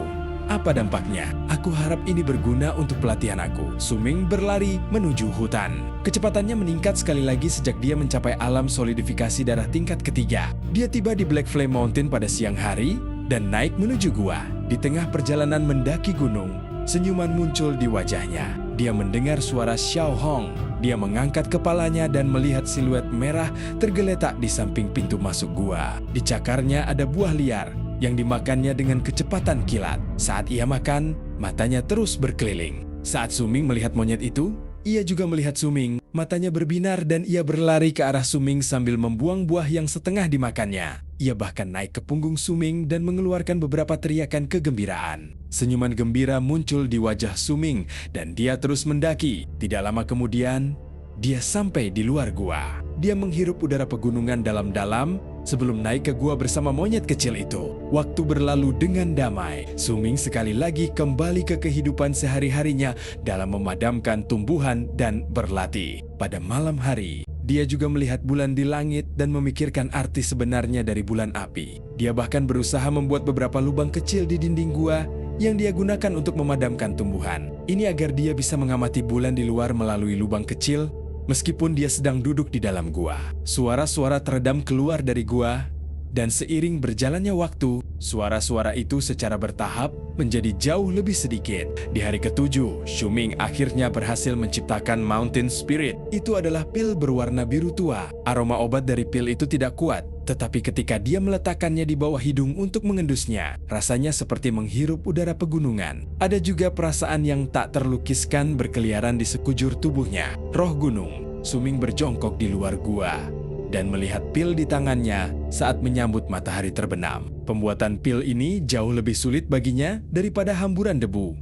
apa dampaknya. Aku harap ini berguna untuk pelatihan aku. Suming berlari menuju hutan. Kecepatannya meningkat sekali lagi sejak dia mencapai alam solidifikasi darah tingkat ketiga. Dia tiba di Black Flame Mountain pada siang hari dan naik menuju gua. Di tengah perjalanan mendaki gunung, senyuman muncul di wajahnya. Dia mendengar suara Xiao Hong. Dia mengangkat kepalanya dan melihat siluet merah tergeletak di samping pintu masuk gua. Di cakarnya ada buah liar yang dimakannya dengan kecepatan kilat. Saat ia makan, matanya terus berkeliling. Saat Suming melihat monyet itu, Ia juga melihat Suming, matanya berbinar dan ia berlari ke arah Suming sambil membuang buah yang setengah dimakannya. Ia bahkan naik ke punggung Suming dan mengeluarkan beberapa teriakan kegembiraan. Senyuman gembira muncul di wajah Suming dan dia terus mendaki. Tidak lama kemudian, dia sampai di luar gua. Dia menghirup udara pegunungan dalam-dalam sebelum naik ke gua bersama monyet kecil itu. Waktu berlalu dengan damai. Suming sekali lagi kembali ke kehidupan sehari-harinya dalam memadamkan tumbuhan dan berlatih. Pada malam hari, dia juga melihat bulan di langit dan memikirkan arti sebenarnya dari bulan api. Dia bahkan berusaha membuat beberapa lubang kecil di dinding gua yang dia gunakan untuk memadamkan tumbuhan. Ini agar dia bisa mengamati bulan di luar melalui lubang kecil meskipun dia sedang duduk di dalam gua. Suara-suara teredam keluar dari gua, dan seiring berjalannya waktu, suara-suara itu secara bertahap menjadi jauh lebih sedikit. Di hari ke-7, Suming akhirnya berhasil menciptakan Mountain Spirit. Itu adalah pil berwarna biru tua. Aroma obat dari pil itu tidak kuat, tetapi ketika dia meletakkannya di bawah hidung untuk mengendusnya, rasanya seperti menghirup udara pegunungan. Ada juga perasaan yang tak terlukiskan berkeliaran di sekujur tubuhnya. Roh gunung, Suming berjongkok di luar gua dan melihat pil di tangannya saat menyambut matahari terbenam. Pembuatan pil ini jauh lebih sulit baginya daripada hamburan debu.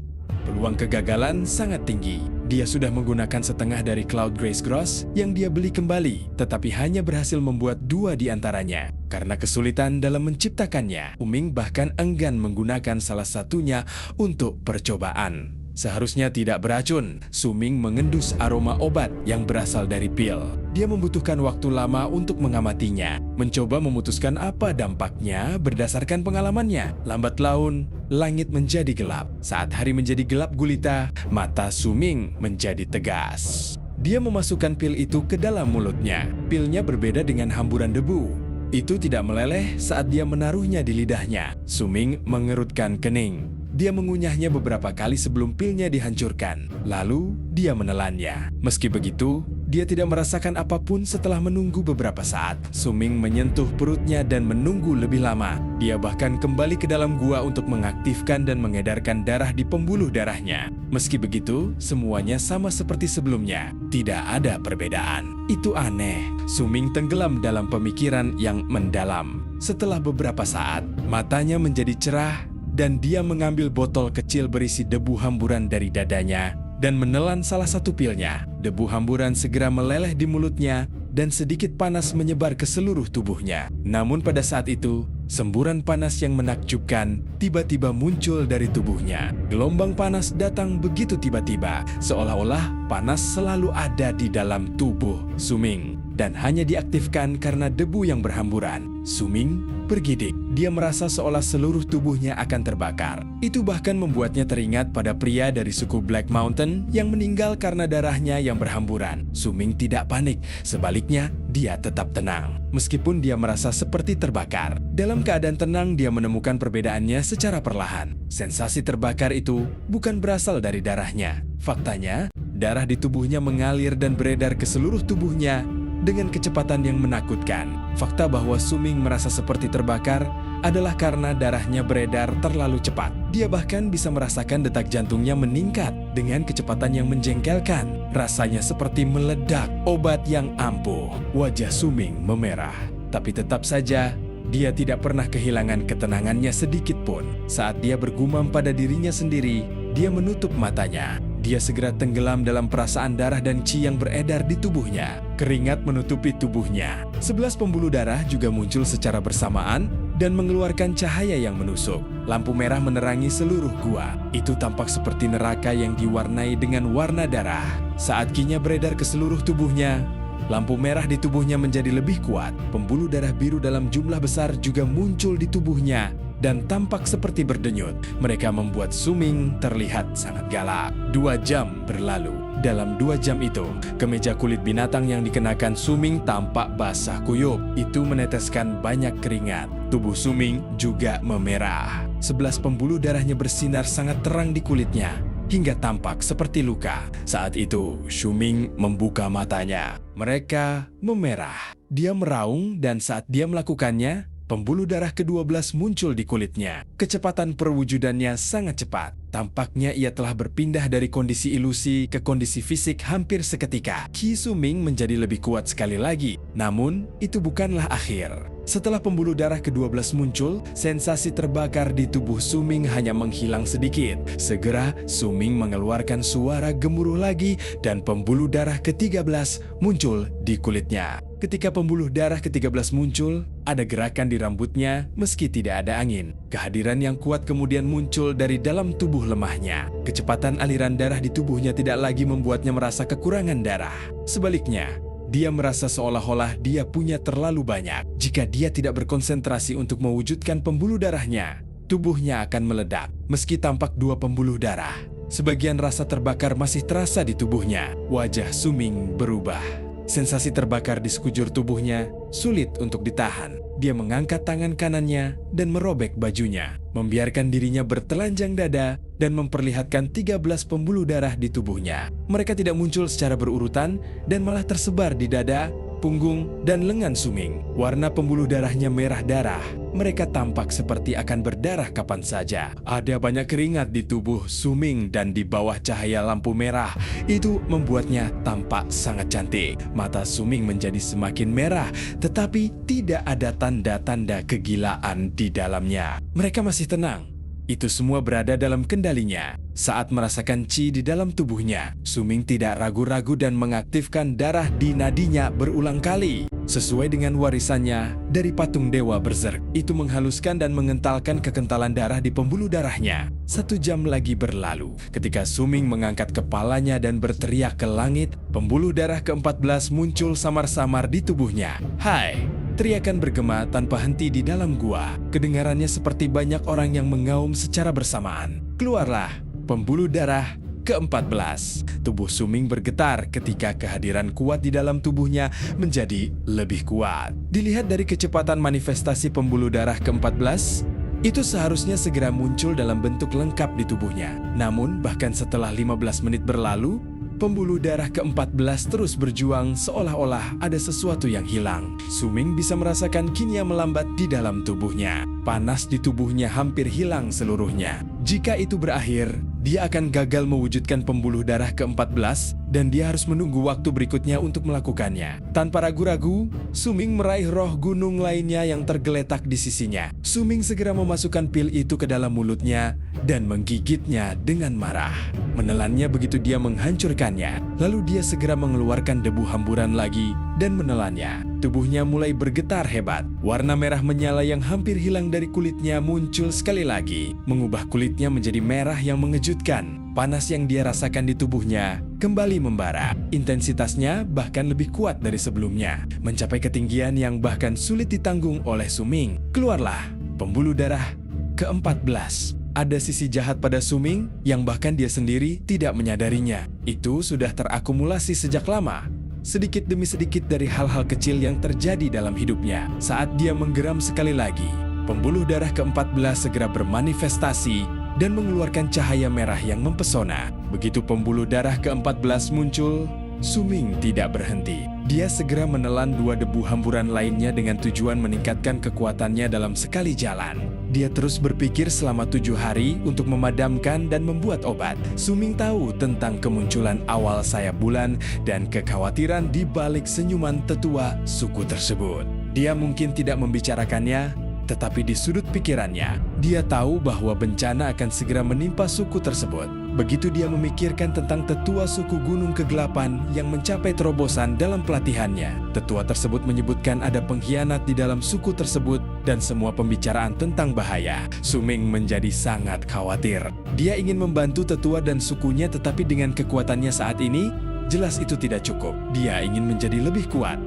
Peluang kegagalan sangat tinggi. Dia sudah menggunakan setengah dari Cloud Grace Gross yang dia beli kembali, tetapi hanya berhasil membuat 2 di antaranya. Karena kesulitan dalam menciptakannya, Suming bahkan enggan menggunakan salah satunya untuk percobaan. Seharusnya tidak beracun, Suming mengendus aroma obat yang berasal dari pil. Dia membutuhkan waktu lama untuk mengamatinya, mencoba memutuskan apa dampaknya berdasarkan pengalamannya. Lambat laun, langit menjadi gelap. Saat hari menjadi gelap gulita, mata Suming menjadi tegas. Dia memasukkan pil itu ke dalam mulutnya. Pilnya berbeda dengan hamburan debu. Itu tidak meleleh saat dia menaruhnya di lidahnya. Suming mengerutkan kening. Dia mengunyahnya beberapa kali sebelum pilnya dihancurkan. Lalu, dia menelannya. Meski begitu, dia tidak merasakan apapun setelah menunggu beberapa saat. Suming menyentuh perutnya dan menunggu lebih lama. Dia bahkan kembali ke dalam gua untuk mengaktifkan dan mengedarkan darah di pembuluh darahnya. Meski begitu, semuanya sama seperti sebelumnya. Tidak ada perbedaan. Itu aneh. Suming tenggelam dalam pemikiran yang mendalam. Setelah beberapa saat, matanya menjadi cerah dan dia mengambil botol kecil berisi debu hamburan dari dadanya dan menelan salah satu pilnya. Debu hamburan segera meleleh di mulutnya dan sedikit panas menyebar ke seluruh tubuhnya. Namun pada saat itu, semburan panas yang menakjubkan tiba-tiba muncul dari tubuhnya. Gelombang panas datang begitu tiba-tiba, seolah-olah panas selalu ada di dalam tubuh Suming dan hanya diaktifkan karena debu yang berhamburan. Suming bergidik. Dia merasa seolah seluruh tubuhnya akan terbakar. Itu bahkan membuatnya teringat pada pria dari suku Black Mountain yang meninggal karena darahnya yang berhamburan. Suming tidak panik. Sebaliknya, dia tetap tenang. Meskipun dia merasa seperti terbakar. Dalam keadaan tenang, dia menemukan perbedaannya secara perlahan. Sensasi terbakar itu bukan berasal dari darahnya. Faktanya, darah di tubuhnya mengalir dan beredar ke seluruh tubuhnya dengan kecepatan yang menakutkan. Fakta bahwa Suming merasa seperti terbakar adalah karena darahnya beredar terlalu cepat. Dia bahkan bisa merasakan detak jantungnya meningkat dengan kecepatan yang menjengkelkan. Rasanya seperti meledak obat yang ampuh. Wajah Suming memerah, tapi tetap saja dia tidak pernah kehilangan ketenangannya sedikit pun. Saat dia bergumam pada dirinya sendiri, dia menutup matanya. Dia segera tenggelam dalam perasaan darah dan qi yang beredar di tubuhnya. Keringat menutupi tubuhnya. 11 pembuluh darah juga muncul secara bersamaan dan mengeluarkan cahaya yang menusuk. Lampu merah menerangi seluruh gua. Itu tampak seperti neraka yang diwarnai dengan warna darah. Saat qi-nya beredar ke seluruh tubuhnya, lampu merah di tubuhnya menjadi lebih kuat. Pembuluh darah biru dalam jumlah besar juga muncul di tubuhnya dan tampak seperti berdenyut. Mereka membuat Suming terlihat sangat galak. 2 jam berlalu. Dalam 2 jam itu, kemeja kulit binatang yang dikenakan Suming tampak basah kuyup. Itu meneteskan banyak keringat. Tubuh Suming juga memerah. 11 pembuluh darahnya bersinar sangat terang di kulitnya, hingga tampak seperti luka. Saat itu, Suming membuka matanya. Mereka memerah. Dia meraung dan saat dia melakukannya, pembuluh darah ke-12 muncul di kulitnya. Kecepatan perwujudannya sangat cepat. Tampaknya ia telah berpindah dari kondisi ilusi ke kondisi fisik hampir seketika. Qi Suming menjadi lebih kuat sekali lagi. Namun, itu bukanlah akhir. Setelah pembuluh darah ke-12 muncul, sensasi terbakar di tubuh Suming hanya menghilang sedikit. Segera, Suming mengeluarkan suara gemuruh lagi dan pembuluh darah ke-13 muncul di kulitnya. Ketika pembuluh darah ke-13 muncul, ada gerakan di rambutnya meski tidak ada angin. Kehadiran yang kuat kemudian muncul dari dalam tubuh lemahnya. Kecepatan aliran darah di tubuhnya tidak lagi membuatnya merasa kekurangan darah. Sebaliknya, dia merasa seolah-olah dia punya terlalu banyak. Jika dia tidak berkonsentrasi untuk mewujudkan pembuluh darahnya, tubuhnya akan meledak. Meski tampak 2 pembuluh darah, sebagian rasa terbakar masih terasa di tubuhnya. Wajah Suming berubah. Sensasi terbakar di sekujur tubuhnya sulit untuk ditahan. Dia mengangkat tangan kanannya dan merobek bajunya, membiarkan dirinya bertelanjang dada dan memperlihatkan 13 pembuluh darah di tubuhnya. Mereka tidak muncul secara berurutan dan malah tersebar di dada, punggung, dan lengan Suming. Warna pembuluh darahnya merah darah. Mereka tampak seperti akan berdarah kapan saja. Ada banyak keringat di tubuh Suming dan di bawah cahaya lampu merah. Itu membuatnya tampak sangat cantik. Mata Suming menjadi semakin merah, tetapi tidak ada tanda-tanda kegilaan di dalamnya. Mereka masih tenang. Itu semua berada dalam kendalinya. Saat merasakan Qi di dalam tubuhnya, Suming tidak ragu-ragu dan mengaktifkan darah di nadinya berulang kali. Sesuai dengan warisannya dari patung dewa Berserk, itu menghaluskan dan mengentalkan kekentalan darah di pembuluh darahnya. 1 jam lagi berlalu. Ketika Suming mengangkat kepalanya dan berteriak ke langit, pembuluh darah ke-14 muncul samar-samar di tubuhnya. Hai! Teriakan bergema tanpa henti di dalam gua. Kedengarannya seperti banyak orang yang mengaum secara bersamaan. Keluarlah pembuluh darah ke-14. Tubuh Suming bergetar ketika kehadiran kuat di dalam tubuhnya menjadi lebih kuat. Dilihat dari kecepatan manifestasi pembuluh darah ke-14, itu seharusnya segera muncul dalam bentuk lengkap di tubuhnya. Namun, bahkan setelah 15 menit berlalu, pembuluh darah ke-14 terus berjuang seolah-olah ada sesuatu yang hilang. Suming bisa merasakan Qi-nya melambat di dalam tubuhnya. Panas di tubuhnya hampir hilang seluruhnya. Jika itu berakhir, dia akan gagal mewujudkan pembuluh darah ke-14 dan dia harus menunggu waktu berikutnya untuk melakukannya. Tanpa ragu-ragu, Suming meraih roh gunung lainnya yang tergeletak di sisinya. Suming segera memasukkan pil itu ke dalam mulutnya dan menggigitnya dengan marah. Menelannya begitu dia menghancurkannya. Lalu dia segera mengeluarkan debu hamburan lagi dan menelannya. Tubuhnya mulai bergetar hebat. Warna merah menyala yang hampir hilang dari kulitnya muncul sekali lagi, mengubah kulitnya menjadi merah yang mengejutkan. Panas yang dia rasakan di tubuhnya kembali membara. Intensitasnya bahkan lebih kuat dari sebelumnya, mencapai ketinggian yang bahkan sulit ditanggung oleh Suming. Keluarlah pembuluh darah ke-14. Ada sisi jahat pada Suming yang bahkan dia sendiri tidak menyadarinya. Itu sudah terakumulasi sejak lama. Sedikit demi sedikit dari hal-hal kecil yang terjadi dalam hidupnya. Saat dia menggeram sekali lagi, pembuluh darah ke-14 segera bermanifestasi dan mengeluarkan cahaya merah yang mempesona. Begitu pembuluh darah ke-14 muncul, Suming tidak berhenti. Dia segera menelan 2 debu hamburan lainnya dengan tujuan meningkatkan kekuatannya dalam sekali jalan. Dia terus berpikir selama 7 hari untuk memadamkan dan membuat obat. Suming tahu tentang kemunculan awal sayap bulan dan kekhawatiran di balik senyuman tetua suku tersebut. Dia mungkin tidak membicarakannya, tetapi di sudut pikirannya, dia tahu bahwa bencana akan segera menimpa suku tersebut. Begitu dia memikirkan tentang tetua suku Gunung Kegelapan yang mencapai terobosan dalam pelatihannya, tetua tersebut menyebutkan ada pengkhianat di dalam suku tersebut dan semua pembicaraan tentang bahaya. Suming menjadi sangat khawatir. Dia ingin membantu tetua dan sukunya, tetapi dengan kekuatannya saat ini, jelas itu tidak cukup. Dia ingin menjadi lebih kuat.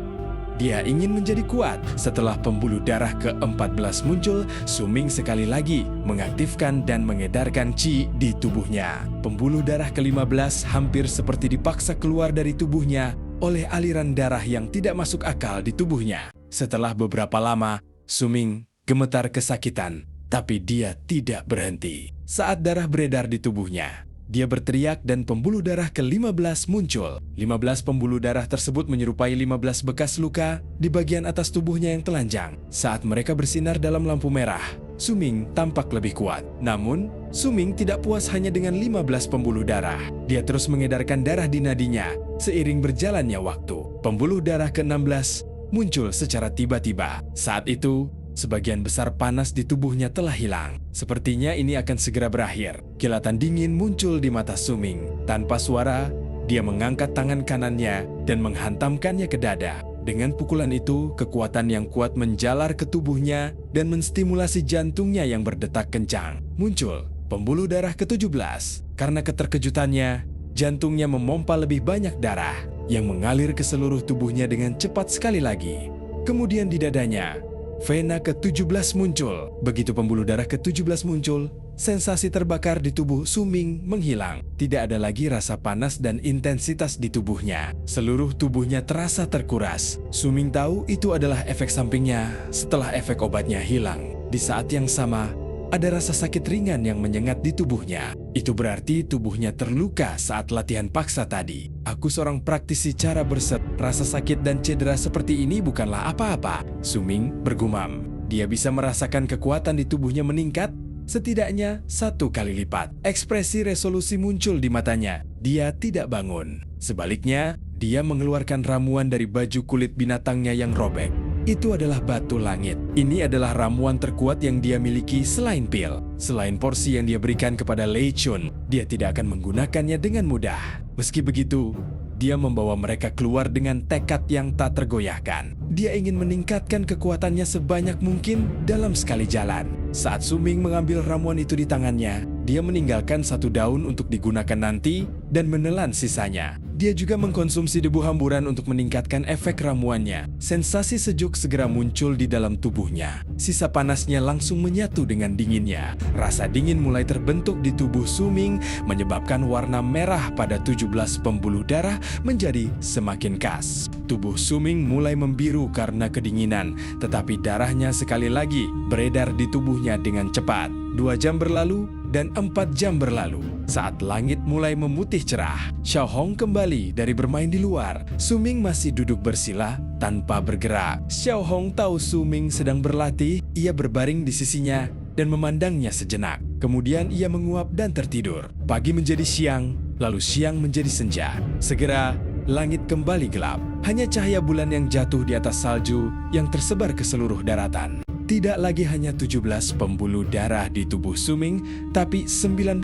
Dia ingin menjadi kuat. Setelah pembuluh darah ke-14 muncul, Suming sekali lagi mengaktifkan dan mengedarkan Qi di tubuhnya. Pembuluh darah ke-15 hampir seperti dipaksa keluar dari tubuhnya oleh aliran darah yang tidak masuk akal di tubuhnya. Setelah beberapa lama, Suming gemetar kesakitan, tapi dia tidak berhenti. Saat darah beredar di tubuhnya, Dia berteriak dan pembuluh darah ke-15 muncul. 15 pembuluh darah tersebut menyerupai 15 bekas luka di bagian atas tubuhnya yang telanjang. Saat mereka bersinar dalam lampu merah, Su Ming tampak lebih kuat. Namun, Su Ming tidak puas hanya dengan 15 pembuluh darah. Dia terus mengedarkan darah di nadinya seiring berjalannya waktu. Pembuluh darah ke-16 muncul secara tiba-tiba. Saat itu, sebagian besar panas di tubuhnya telah hilang. Sepertinya ini akan segera berakhir. Kilatan dingin muncul di mata Su Ming. Tanpa suara, dia mengangkat tangan kanannya dan menghantamkannya ke dada. Dengan pukulan itu, kekuatan yang kuat menjalar ke tubuhnya dan menstimulasi jantungnya yang berdetak kencang. Muncul pembuluh darah ke-17. Karena keterkejutannya, jantungnya memompa lebih banyak darah yang mengalir ke seluruh tubuhnya dengan cepat sekali lagi. Kemudian di dadanya, vena ke-17 muncul. Begitu pembuluh darah ke-17 muncul, sensasi terbakar di tubuh Su Ming menghilang. Tidak ada lagi rasa panas dan intensitas di tubuhnya. Seluruh tubuhnya terasa terkuras. Su Ming tahu itu adalah efek sampingnya setelah efek obatnya hilang. Di saat yang sama, ada rasa sakit ringan yang menyengat di tubuhnya. Itu berarti tubuhnya terluka saat latihan paksa tadi. Aku seorang praktisi cara berset. Rasa sakit dan cedera seperti ini bukanlah apa-apa. Su Ming bergumam. Dia bisa merasakan kekuatan di tubuhnya meningkat setidaknya 1 kali lipat. Ekspresi resolusi muncul di matanya. Dia tidak bangun. Sebaliknya, dia mengeluarkan ramuan dari baju kulit binatangnya yang robek. Itu adalah batu langit. Ini adalah ramuan terkuat yang dia miliki selain pil. Selain porsi yang dia berikan kepada Lei Chun, dia tidak akan menggunakannya dengan mudah. Meski begitu, dia membawa mereka keluar dengan tekad yang tak tergoyahkan. Dia ingin meningkatkan kekuatannya sebanyak mungkin dalam sekali jalan. Saat Su Ming mengambil ramuan itu di tangannya, dia meninggalkan 1 daun untuk digunakan nanti dan menelan sisanya. Dia juga mengkonsumsi debu hamburan untuk meningkatkan efek ramuannya. Sensasi sejuk segera muncul di dalam tubuhnya. Sisa panasnya langsung menyatu dengan dinginnya. Rasa dingin mulai terbentuk di tubuh Su Ming, menyebabkan warna merah pada 17 pembuluh darah menjadi semakin khas. Tubuh Su Ming mulai membiru karena kedinginan, tetapi darahnya sekali lagi beredar di tubuhnya dengan cepat. 2 jam berlalu dan 4 jam berlalu. Saat langit mulai memutih cerah, Xiao Hong kembali dari bermain di luar. Su Ming masih duduk bersila tanpa bergerak. Xiao Hong tahu Su Ming sedang berlatih. Ia berbaring di sisinya dan memandangnya sejenak. Kemudian ia menguap dan tertidur. Pagi menjadi siang, lalu siang menjadi senja. Segera, langit kembali gelap. Hanya cahaya bulan yang jatuh di atas salju yang tersebar ke seluruh daratan. Tidak lagi hanya 17 pembuluh darah di tubuh Su Ming, tapi 19.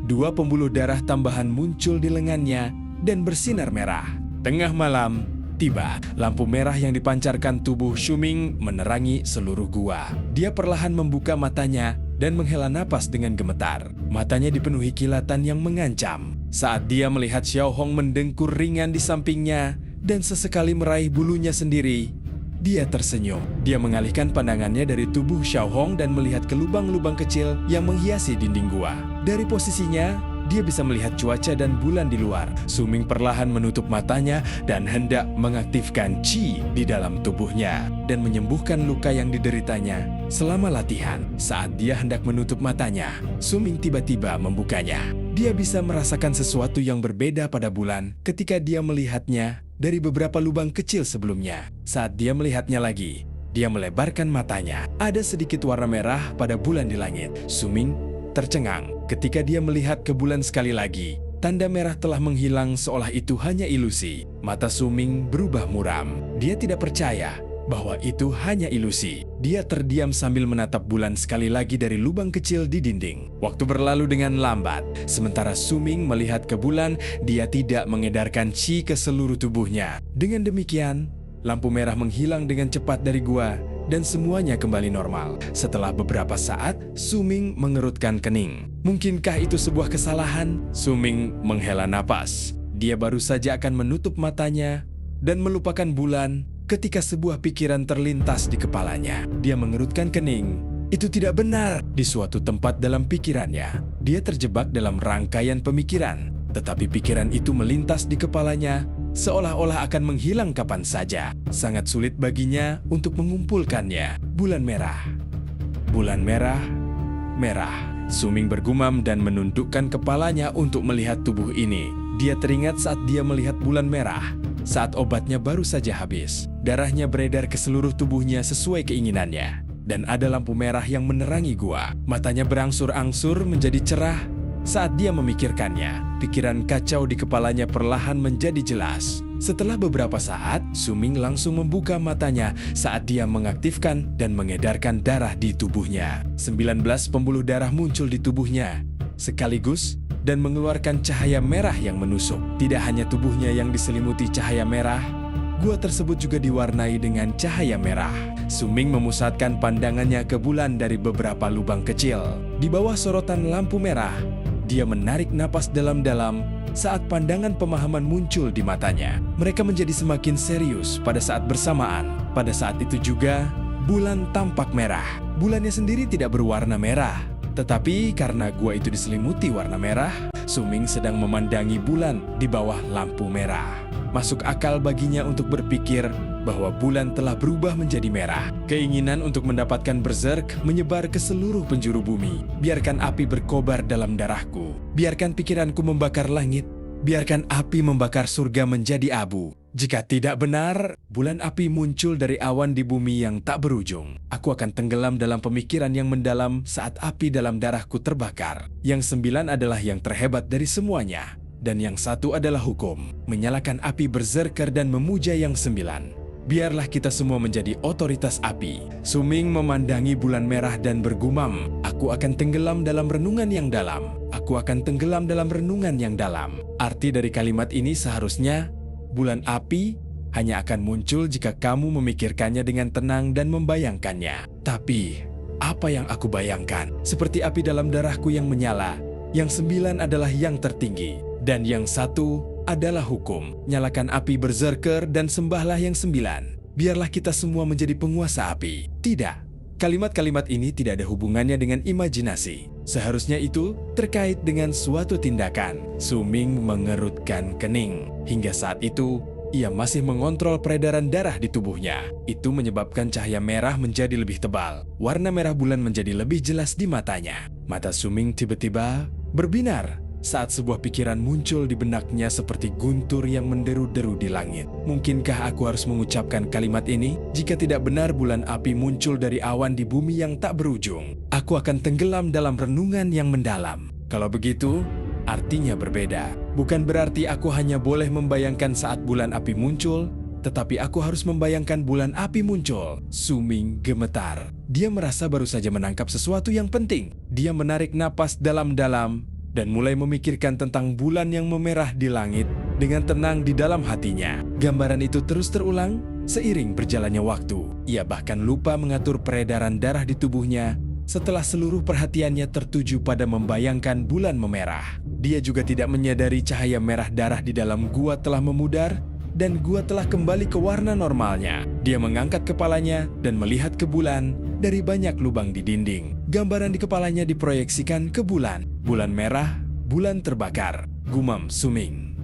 2 pembuluh darah tambahan muncul di lengannya dan bersinar merah. Tengah malam tiba. Lampu merah yang dipancarkan tubuh Su Ming menerangi seluruh gua. Dia perlahan membuka matanya dan menghela napas dengan gemetar. Matanya dipenuhi kilatan yang mengancam. Saat dia melihat Xiao Hong mendengkur ringan di sampingnya dan sesekali meraih bulunya sendiri, dia tersenyum. Dia mengalihkan pandangannya dari tubuh Xiao Hong dan melihat ke lubang-lubang kecil yang menghiasi dinding gua. Dari posisinya, dia bisa melihat cuaca dan bulan di luar. Su Ming perlahan menutup matanya dan hendak mengaktifkan qi di dalam tubuhnya dan menyembuhkan luka yang dideritanya selama latihan. Saat dia hendak menutup matanya, Su Ming tiba-tiba membukanya. Dia bisa merasakan sesuatu yang berbeda pada bulan ketika dia melihatnya dari beberapa lubang kecil sebelumnya. Saat dia melihatnya lagi, dia melebarkan matanya. Ada sedikit warna merah pada bulan di langit. Su Ming tercengang ketika dia melihat ke bulan sekali lagi. Tanda merah telah menghilang seolah itu hanya ilusi. Mata Su Ming berubah muram. Dia tidak percaya bahwa itu hanya ilusi. Dia terdiam sambil menatap bulan sekali lagi dari lubang kecil di dinding. Waktu berlalu dengan lambat. Sementara Su Ming melihat ke bulan, dia tidak mengedarkan qi ke seluruh tubuhnya. Dengan demikian, lampu merah menghilang dengan cepat dari gua dan semuanya kembali normal. Setelah beberapa saat, Su Ming mengerutkan kening. Mungkinkah itu sebuah kesalahan? Su Ming menghela napas. Dia baru saja akan menutup matanya dan melupakan bulan ketika sebuah pikiran terlintas di kepalanya. Dia mengerutkan kening. Itu tidak benar. Di suatu tempat dalam pikirannya, dia terjebak dalam rangkaian pemikiran. Tetapi pikiran itu melintas di kepalanya seolah-olah akan menghilang kapan saja. Sangat sulit baginya untuk mengumpulkannya. Bulan merah. Bulan merah. Merah. Suming bergumam dan menundukkan kepalanya untuk melihat tubuh ini. Dia teringat saat dia melihat bulan merah, saat obatnya baru saja habis. Darahnya beredar ke seluruh tubuhnya sesuai keinginannya. Dan ada lampu merah yang menerangi gua. Matanya berangsur-angsur menjadi cerah saat dia memikirkannya. Pikiran kacau di kepalanya perlahan menjadi jelas. Setelah beberapa saat, Suming langsung membuka matanya saat dia mengaktifkan dan mengedarkan darah di tubuhnya. 19 pembuluh darah muncul di tubuhnya sekaligus dan mengeluarkan cahaya merah yang menusuk. Tidak hanya tubuhnya yang diselimuti cahaya merah, gua tersebut juga diwarnai dengan cahaya merah. Suming memusatkan pandangannya ke bulan dari beberapa lubang kecil. Di bawah sorotan lampu merah, dia menarik napas dalam-dalam saat pandangan pemahaman muncul di matanya. Mereka menjadi semakin serius pada saat bersamaan. Pada saat itu juga, bulan tampak merah. Bulannya sendiri tidak berwarna merah. Tetapi karena gua itu diselimuti warna merah, Suming sedang memandangi bulan di bawah lampu merah. Masuk akal baginya untuk berpikir bahwa bulan telah berubah menjadi merah. Keinginan untuk mendapatkan berserk menyebar ke seluruh penjuru bumi. Biarkan api berkobar dalam darahku. Biarkan pikiranku membakar langit. Biarkan api membakar surga menjadi abu. Jika tidak benar, bulan api muncul dari awan di bumi yang tak berujung. Aku akan tenggelam dalam pemikiran yang mendalam saat api dalam darahku terbakar. Yang 9 adalah yang terhebat dari semuanya. Dan yang 1 adalah hukum. Menyalakan api berserker dan memuja yang 9. Biarlah kita semua menjadi otoritas api. Suming memandangi bulan merah dan bergumam, aku akan tenggelam dalam renungan yang dalam. Aku akan tenggelam dalam renungan yang dalam. Arti dari kalimat ini seharusnya, bulan api hanya akan muncul jika kamu memikirkannya dengan tenang dan membayangkannya. Tapi, apa yang aku bayangkan? Seperti api dalam darahku yang menyala. Yang 9 adalah yang tertinggi. Dan yang 1 adalah hukum. Nyalakan api berserker dan sembahlah yang 9. Biarlah kita semua menjadi penguasa api. Tidak. Kalimat-kalimat ini tidak ada hubungannya dengan imajinasi. Seharusnya itu terkait dengan suatu tindakan. Suming mengerutkan kening. Hingga saat itu, ia masih mengontrol peredaran darah di tubuhnya. Itu menyebabkan cahaya merah menjadi lebih tebal. Warna merah bulan menjadi lebih jelas di matanya. Mata Suming tiba-tiba berbinar saat sebuah pikiran muncul di benaknya seperti guntur yang menderu-deru di langit. Mungkinkah aku harus mengucapkan kalimat ini? Jika tidak benar bulan api muncul dari awan di bumi yang tak berujung, aku akan tenggelam dalam renungan yang mendalam. Kalau begitu, artinya berbeda. Bukan berarti aku hanya boleh membayangkan saat bulan api muncul, tetapi aku harus membayangkan bulan api muncul. Suming gemetar. Dia merasa baru saja menangkap sesuatu yang penting. Dia menarik napas dalam-dalam dan mulai memikirkan tentang bulan yang memerah di langit dengan tenang di dalam hatinya. Gambaran itu terus terulang seiring berjalannya waktu. Ia bahkan lupa mengatur peredaran darah di tubuhnya setelah seluruh perhatiannya tertuju pada membayangkan bulan memerah. Dia juga tidak menyadari cahaya merah darah di dalam gua telah memudar dan gua telah kembali ke warna normalnya. Dia mengangkat kepalanya dan melihat ke bulan dari banyak lubang di dinding. Gambaran di kepalanya diproyeksikan ke bulan. Bulan merah, bulan terbakar, gumam Suming.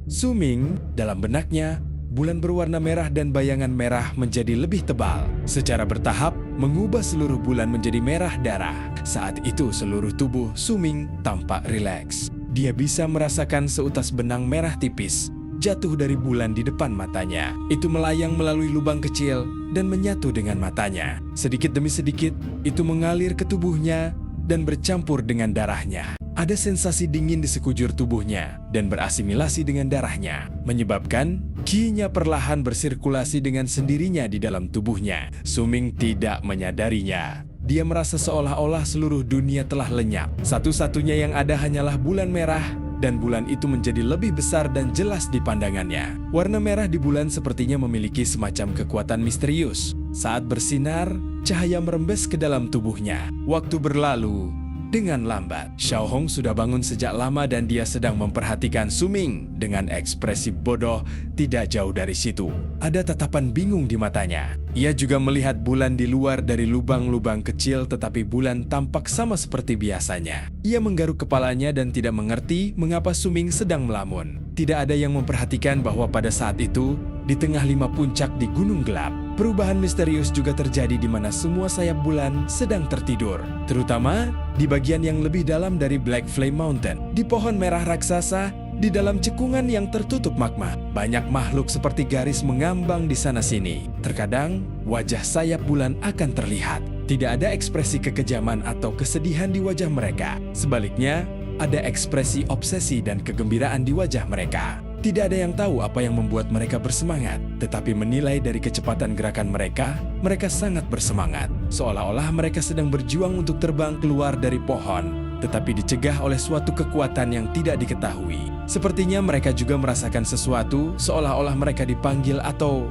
Suming, dalam benaknya, bulan berwarna merah dan bayangan merah menjadi lebih tebal. Secara bertahap, mengubah seluruh bulan menjadi merah darah. Saat itu seluruh tubuh Suming tampak rileks. Dia bisa merasakan seutas benang merah tipis jatuh dari bulan di depan matanya. Itu melayang melalui lubang kecil dan menyatu dengan matanya. Sedikit demi sedikit, itu mengalir ke tubuhnya dan bercampur dengan darahnya. Ada sensasi dingin di sekujur tubuhnya dan berasimilasi dengan darahnya, menyebabkan ki-nya perlahan bersirkulasi dengan sendirinya di dalam tubuhnya. Suming tidak menyadarinya. Dia merasa seolah-olah seluruh dunia telah lenyap. Satu-satunya yang ada hanyalah bulan merah, dan bulan itu menjadi lebih besar dan jelas di pandangannya. Warna merah di bulan sepertinya memiliki semacam kekuatan misterius. Saat bersinar, cahaya merembes ke dalam tubuhnya. Waktu berlalu dengan lambat. Xiao Hong sudah bangun sejak lama dan dia sedang memperhatikan Suming dengan ekspresi bodoh tidak jauh dari situ. Ada tatapan bingung di matanya. Ia juga melihat bulan di luar dari lubang-lubang kecil, tetapi bulan tampak sama seperti biasanya. Ia menggaruk kepalanya dan tidak mengerti mengapa Suming sedang melamun. Tidak ada yang memperhatikan bahwa pada saat itu, di tengah 5 puncak di gunung gelap, perubahan misterius juga terjadi di mana semua sayap bulan sedang tertidur. Terutama di bagian yang lebih dalam dari Black Flame Mountain. Di pohon merah raksasa, di dalam cekungan yang tertutup magma, banyak makhluk seperti garis mengambang di sana-sini. Terkadang, wajah sayap bulan akan terlihat. Tidak ada ekspresi kekejaman atau kesedihan di wajah mereka. Sebaliknya, ada ekspresi obsesi dan kegembiraan di wajah mereka. Tidak ada yang tahu apa yang membuat mereka bersemangat, tetapi menilai dari kecepatan gerakan mereka, mereka sangat bersemangat. Seolah-olah mereka sedang berjuang untuk terbang keluar dari pohon, tetapi dicegah oleh suatu kekuatan yang tidak diketahui. Sepertinya mereka juga merasakan sesuatu, seolah-olah mereka dipanggil atau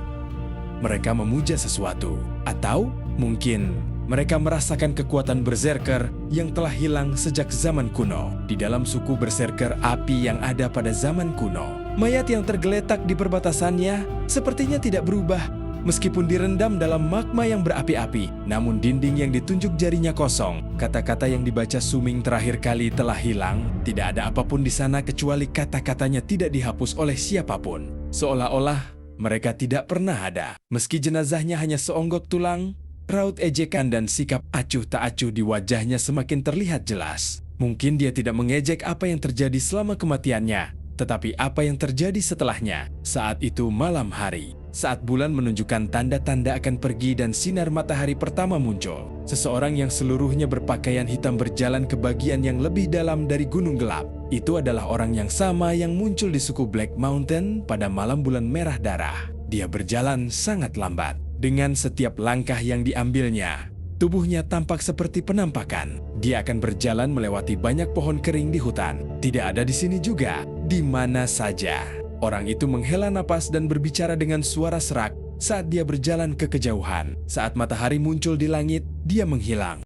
mereka memuja sesuatu. Atau mungkin mereka merasakan kekuatan berserker yang telah hilang sejak zaman kuno. Di dalam suku berserker api yang ada pada zaman kuno, mayat yang tergeletak di perbatasannya sepertinya tidak berubah. Meskipun direndam dalam magma yang berapi-api, namun dinding yang ditunjuk jarinya kosong. Kata-kata yang dibaca Suming terakhir kali telah hilang. Tidak ada apapun di sana kecuali kata-katanya tidak dihapus oleh siapapun. Seolah-olah mereka tidak pernah ada. Meski jenazahnya hanya seonggok tulang, raut ejekan dan sikap acuh tak acuh di wajahnya semakin terlihat jelas. Mungkin dia tidak mengejek apa yang terjadi selama kematiannya, tetapi apa yang terjadi setelahnya. Saat itu malam hari, saat bulan menunjukkan tanda-tanda akan pergi dan sinar matahari pertama muncul, seseorang yang seluruhnya berpakaian hitam berjalan ke bagian yang lebih dalam dari gunung gelap. Itu adalah orang yang sama yang muncul di suku Black Mountain pada malam bulan merah darah. Dia berjalan sangat lambat. Dengan setiap langkah yang diambilnya, tubuhnya tampak seperti penampakan. Dia akan berjalan melewati banyak pohon kering di hutan. Tidak ada di sini juga, di mana saja. Orang itu menghela napas dan berbicara dengan suara serak saat dia berjalan ke kejauhan. Saat matahari muncul di langit, dia menghilang.